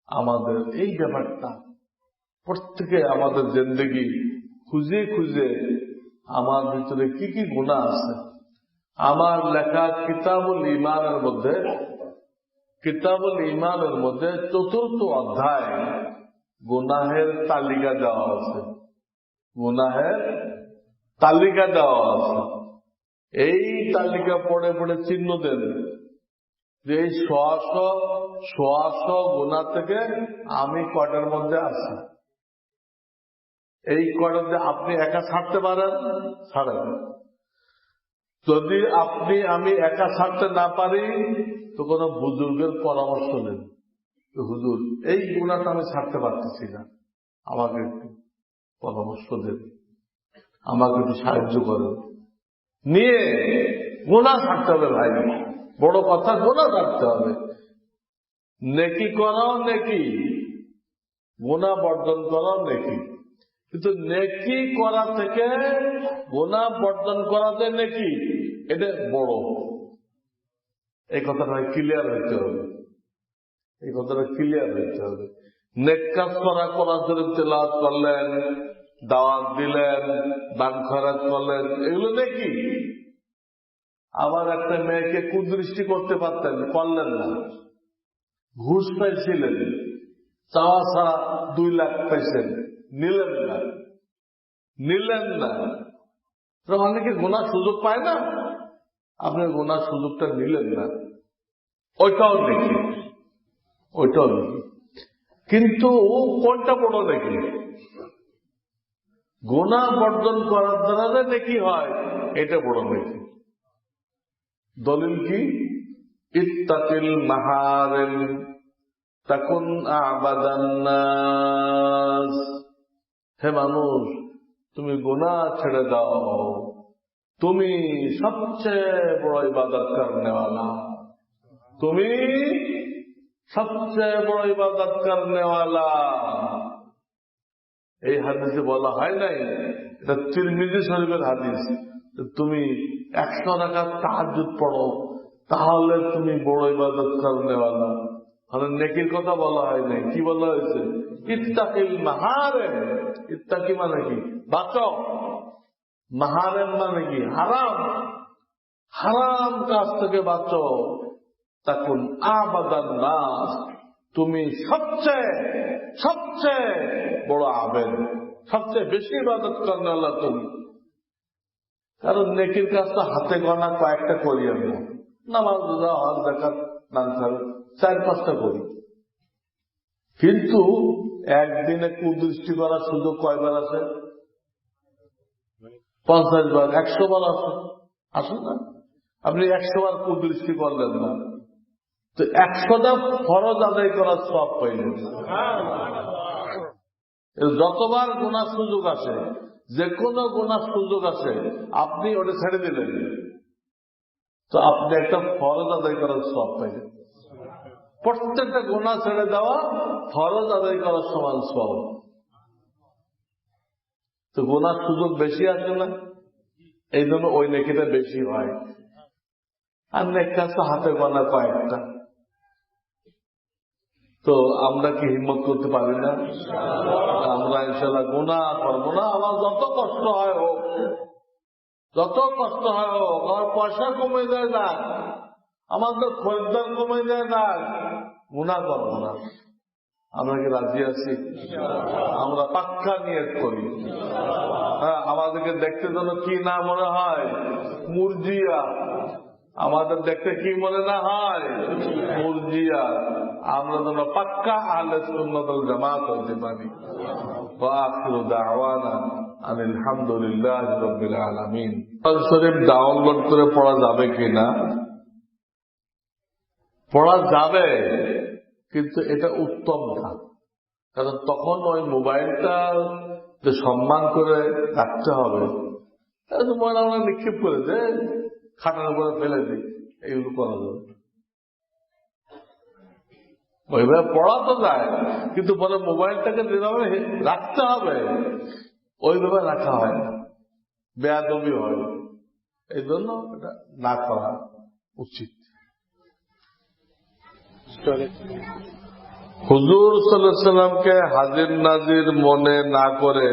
আমাদের এই ব্যাপারটা প্রত্যেকে আমাদের জিন্দেগি খুঁজে খুঁজে আমার ভিতরে কি কি গুনাহ আছে। আমার লেখা কিতাবুল ঈমানের মধ্যে, কিতাবুল ঈমানের মধ্যে ৪র্থ অধ্যায় গুনাহের তালিকা দেওয়া আছে, গুনাহের তালিকা দেওয়া আছে। এই তালিকা পড়ে পড়ে চিহ্ন দেন যে এই ১০০ গুনাহ থেকে আমি কয়টার মধ্যে আছি। এই কয়টাতে আপনি একা ছাড়তে পারেন, ছাড়েন। যদি আমি একা ছাড়তে না পারি তো কোনো বুজুর্গের পরামর্শ নেন, হুজুর এই গুনাহটা আমি ছাড়তে পারতেছি না, আমাকে একটু পরামর্শ দেন, আমাকে একটু সাহায্য করেন। নিয়ে গুনাহ ছাড়তে হবে ভাই, বড় কথা, গুনাহ ছাড়তে হবে। নেকি করাও নেকি, গুনাহ বর্জন করাও নেকি। কিন্তু নেকি করা থেকে গুনাহ বর্জন করাতে নেকি, এটা বড়। এই কথাটা ক্লিয়ার হইতে হবে, এই কথাটা ক্লিয়ার হইতে হবে। নেক কাজ করা শরীফ তেলাওয়াত করলেন, দাওয়াত দিলেন, দান খয়রাত করলেন, এগুলো নেকি। আবার একটা মেয়েকে কুদৃষ্টি করতে পারতেন, করলেন না। ঘুষ পাইছিলেন, চাওয়া ছাড়া ২ লাখ পাইছেন, নিলেন না। অনেকে গুনার সুযোগ পায় না, আপনি গুনার সুযোগটা নিলেন না, ওইটাও নেকি, ওইটাও নেকি। কিন্তু কোনটা বড় নেকি? গুনাহ বর্জন করার দ্বারা নেকি হয়, এটা বড় নেকি। দলিল কি? ইত্তাকিল মাহারিম তাকুন আ'বাদান নাস। হে মানুষ, তুমি গুনাহ ছেড়ে দাও, তুমি সবচেয়ে বড় ইবাদত করনেওয়ালা, তুমি সবচেয়ে বড় ইবাদত করনেওয়ালা। এই হাদিসে বলা হয় নাই এটা তিরমিজি শরীফের হাদিস। তুমি 100 রাকাত তাহাজ্জুদ পড়ো, তাহলে তুমি বড় ইবাদত করনেওয়ালা। তাহলে নেকির কথা বলা হয় নাই, কি বলা হয়েছে? ইত্তাকিল মাহারিম। ইত্তাকি মানে কি? বাঁচো। মাহারিম মানে কি? হারাম। হারাম কাজ থেকে বাঁচো। তখন আবাদান নাস, তুমি সবচেয়ে বড় আবেদ, সবচেয়ে বেশি ইবাদত করনেওয়ালা তুমি। কারণ নেকির কাজ তো হাতে গোনা কয়েকটা করি আমরা। নামাজ, রোজা, হজ, যাকাত, দান খায়রাত 4-5টা করি। কিন্তু একদিনে কুদৃষ্টি করার সুযোগ কয়বার আছে? 50 বার, 100 বার আছে। আসুন না, আপনি 100 বার কুদৃষ্টি করলেন না, তো 100টা ফরজ আদায় করার সওয়াব পাইলেন। যতবার গুনার সুযোগ আসে, যে কোনো গুনার সুযোগ আসে, আপনি ওটা ছেড়ে দিলেন, তো আপনি একটা ফরজ আদায় করার সওয়াব পাইলেন। প্রত্যেকটা গুনাহ ছেড়ে দেওয়া ফরজ আদায় করার সমান সওয়াব। তো গুনার সুযোগ বেশি আসে না, এই জন্য ওই নেকিটা বেশি হয়। আর নেক কাজ তো হাতে গোনা কয়েকটা। তো আমরা কি হিম্মত করতে পারি না? আমরা ইনশাআল্লাহ গুনাহ করবো না। আমার যত কষ্ট হয় হোক, যত কষ্ট হয় হোক, আমার পয়সা কমে যায় না, আমাদের খরিদ্দার কমে যায় না, গুনাহ করবো না। আমরা কি রাজি আছি? আমরা পাক্কা নিয়ত করি। হ্যাঁ, আমাদেরকে দেখতে যেন কি না মনে হয়? মুরজিয়া। আমাদের দেখতে কি মনে না হয়? মুরজিয়া। আমরা যেন পাক্কা আহলে সুন্নাত ওয়াল জামাত হইতে পারি। ওয়া আখিরু দাওয়ানা আনিল হামদুলিল্লাহি রাব্বিল আলামিন। কোরআন শরীফ ডাউনলোড করে পড়া যাবে কিনা? পড়া যাবে, কিন্তু এটা উত্তম না। কারণ তখন ওই মোবাইলটা যে সম্মান করে রাখতে হবে, ময়লা আমরা নিক্ষেপ করে দে, খাটার উপরে ফেলে দিই, এইগুলো করা যাবে। ওইভাবে পড়া তো যায়, কিন্তু পরে মোবাইলটাকে যেভাবে রাখতে হবে ওইভাবে রাখা হয় না, বেয়াদবি হয়। এই জন্য এটা না করা উচিত। হুজুর সাল্লাল্লাহু আলাইহি ওয়াসাল্লামকে হাজির নাজির মনে না করে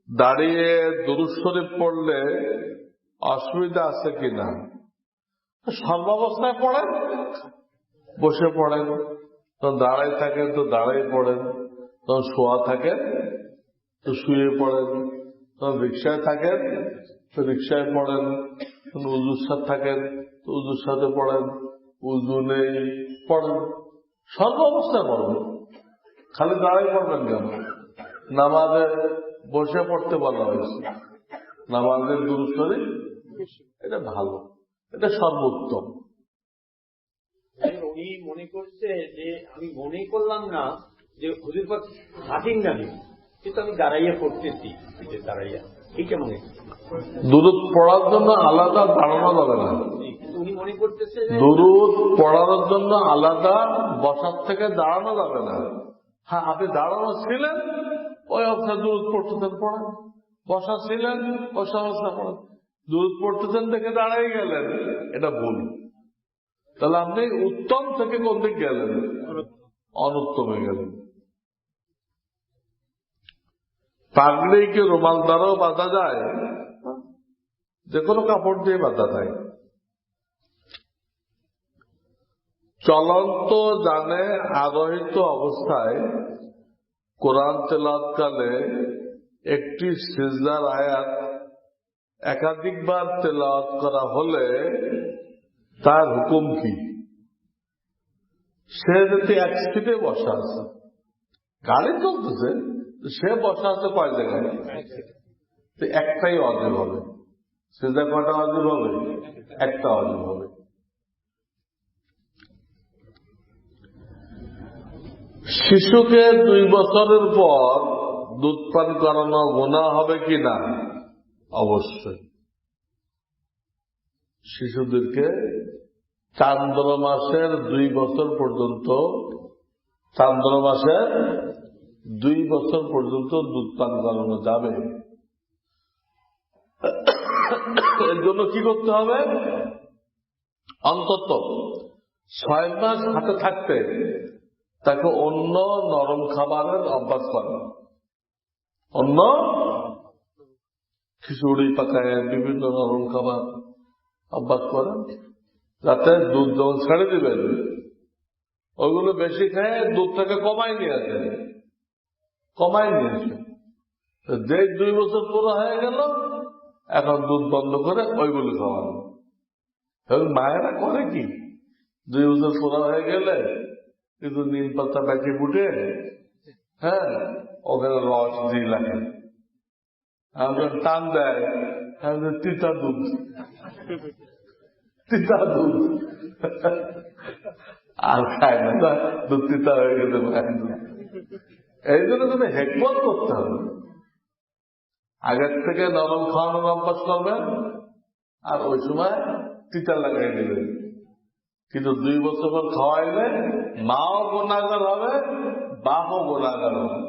দাঁড়িয়ে দুরূদ শরীফ পড়লে অসুবিধা আছে কিনা? সর্বাবস্থায় পড়েন, বসে পড়েন, তখন দাঁড়াই থাকেন তো দাঁড়াই পড়েন, তখন শোয়া থাকেন তো শুয়ে পড়েন, তখন রিক্সায় থাকেন তো রিক্সায় পড়েন, তখন উজুর সাথে থাকেন তো উজুর সাথে পড়েন, উজু নেই পড়েন, সর্বাবস্থায় পড়বেন। খালি দাঁড়াই পড়বেন কেন? নামাজে বসে পড়তে বলা হয়েছে। নামাজের দুরূদ শরীফ এটা ভালো, এটা সর্বোত্তম। উনি মনে করছে যে আমি মনে করলাম না যে হুজুর পাক হাজির নাজির, কিন্তু আমি দাঁড়াইয়া পড়তেছি, দাঁড়াইয়া এইটা মনে করছি। দুরূদ পড়ার জন্য আলাদা দাঁড়ানো যাবে না। উনি মনে করতেছে দুরূদ পড়ার জন্য আলাদা বসার থেকে দাঁড়ানো যাবে না। হ্যাঁ, আপনি দাঁড়ানো ছিলেন ওই অবস্থায় দুরূদ পড়তেছেন, পড়েন। বসা ছিলেন ওই অবস্থা পড়েন। দুরূদ পড়তেছেন দেখে দাঁড়াই গেলেন, এটা ভুল। তাহলে আপনি উত্তম থেকে কোন দিক গেলেন? অনুত্তমে গেলেন। পাগড়ি কি রুমাল দ্বারাও বাঁধা যায়? যে কোনো কাপড় দিয়ে বাঁধা যায়। চলন্ত যানে আরোহিত অবস্থায় কোরআন তেলাওয়াতকালে একটি সিজদার আয়াত একাধিকবার তেলাওয়াত করা হলে তার হুকুম কি? সে যদি এক সিটে বসা আছে, গাড়ি চলতেছে, সে বসা আছে কয় জায়গায়? তো একটাই ওয়াজিব হবে। সিজদা কয়টা ওয়াজিব হবে? একটা ওয়াজিব হবে। শিশুকে 2 বছরের পর দুধ পান করানো গুনাহ হবে কিনা? অবশ্যই। শিশুদেরকে চান্দ্র মাসের 2 বছর পর্যন্ত, চান্দ্র মাসের 2 বছর পর্যন্ত দুধ পান করানো যাবে। এর জন্য কি করতে হবে? অন্তত 6 মাস হাতে থাকতে তাকে অন্য নরম খাবারের অভ্যাস করে, অন্য খিচুড়ি পাকায় বিভিন্ন নরম খাবার অভ্যাস করেন, যাতে দুধ যখন ছেড়ে দিবেন ওইগুলো বেশি খেয়ে দুধটাকে কমায় নিয়ে আসেন, কমায় নিয়ে আসেন। যে 2 বছর পুরো হয়ে গেল, এখন দুধ বন্ধ করে ওইগুলো খাওয়ানো। এবং মায়েরা করে কি, 2 বছর পুরো হয়ে গেলে কিন্তু নিম পাতা ব্যাটে বুটে, হ্যাঁ, ওখানে রস দিয়ে লাগে, টান দেয়, তিতা দুধ, তিতা দুধ আর খায় না, দুধ তিতা হয়ে গেছে মায়ের দুধ। এই জন্য তুমি হেকমত করতে হবে, আগের থেকে নরম খাওয়ানোর অভ্যাস করবেন, আর ওই সময় তিতা লাগাই দেবেন। কিন্তু 2 বছর পর খাওয়াইলে মাও গুনাহগার হবে, বাপও গুনাহগার হবে।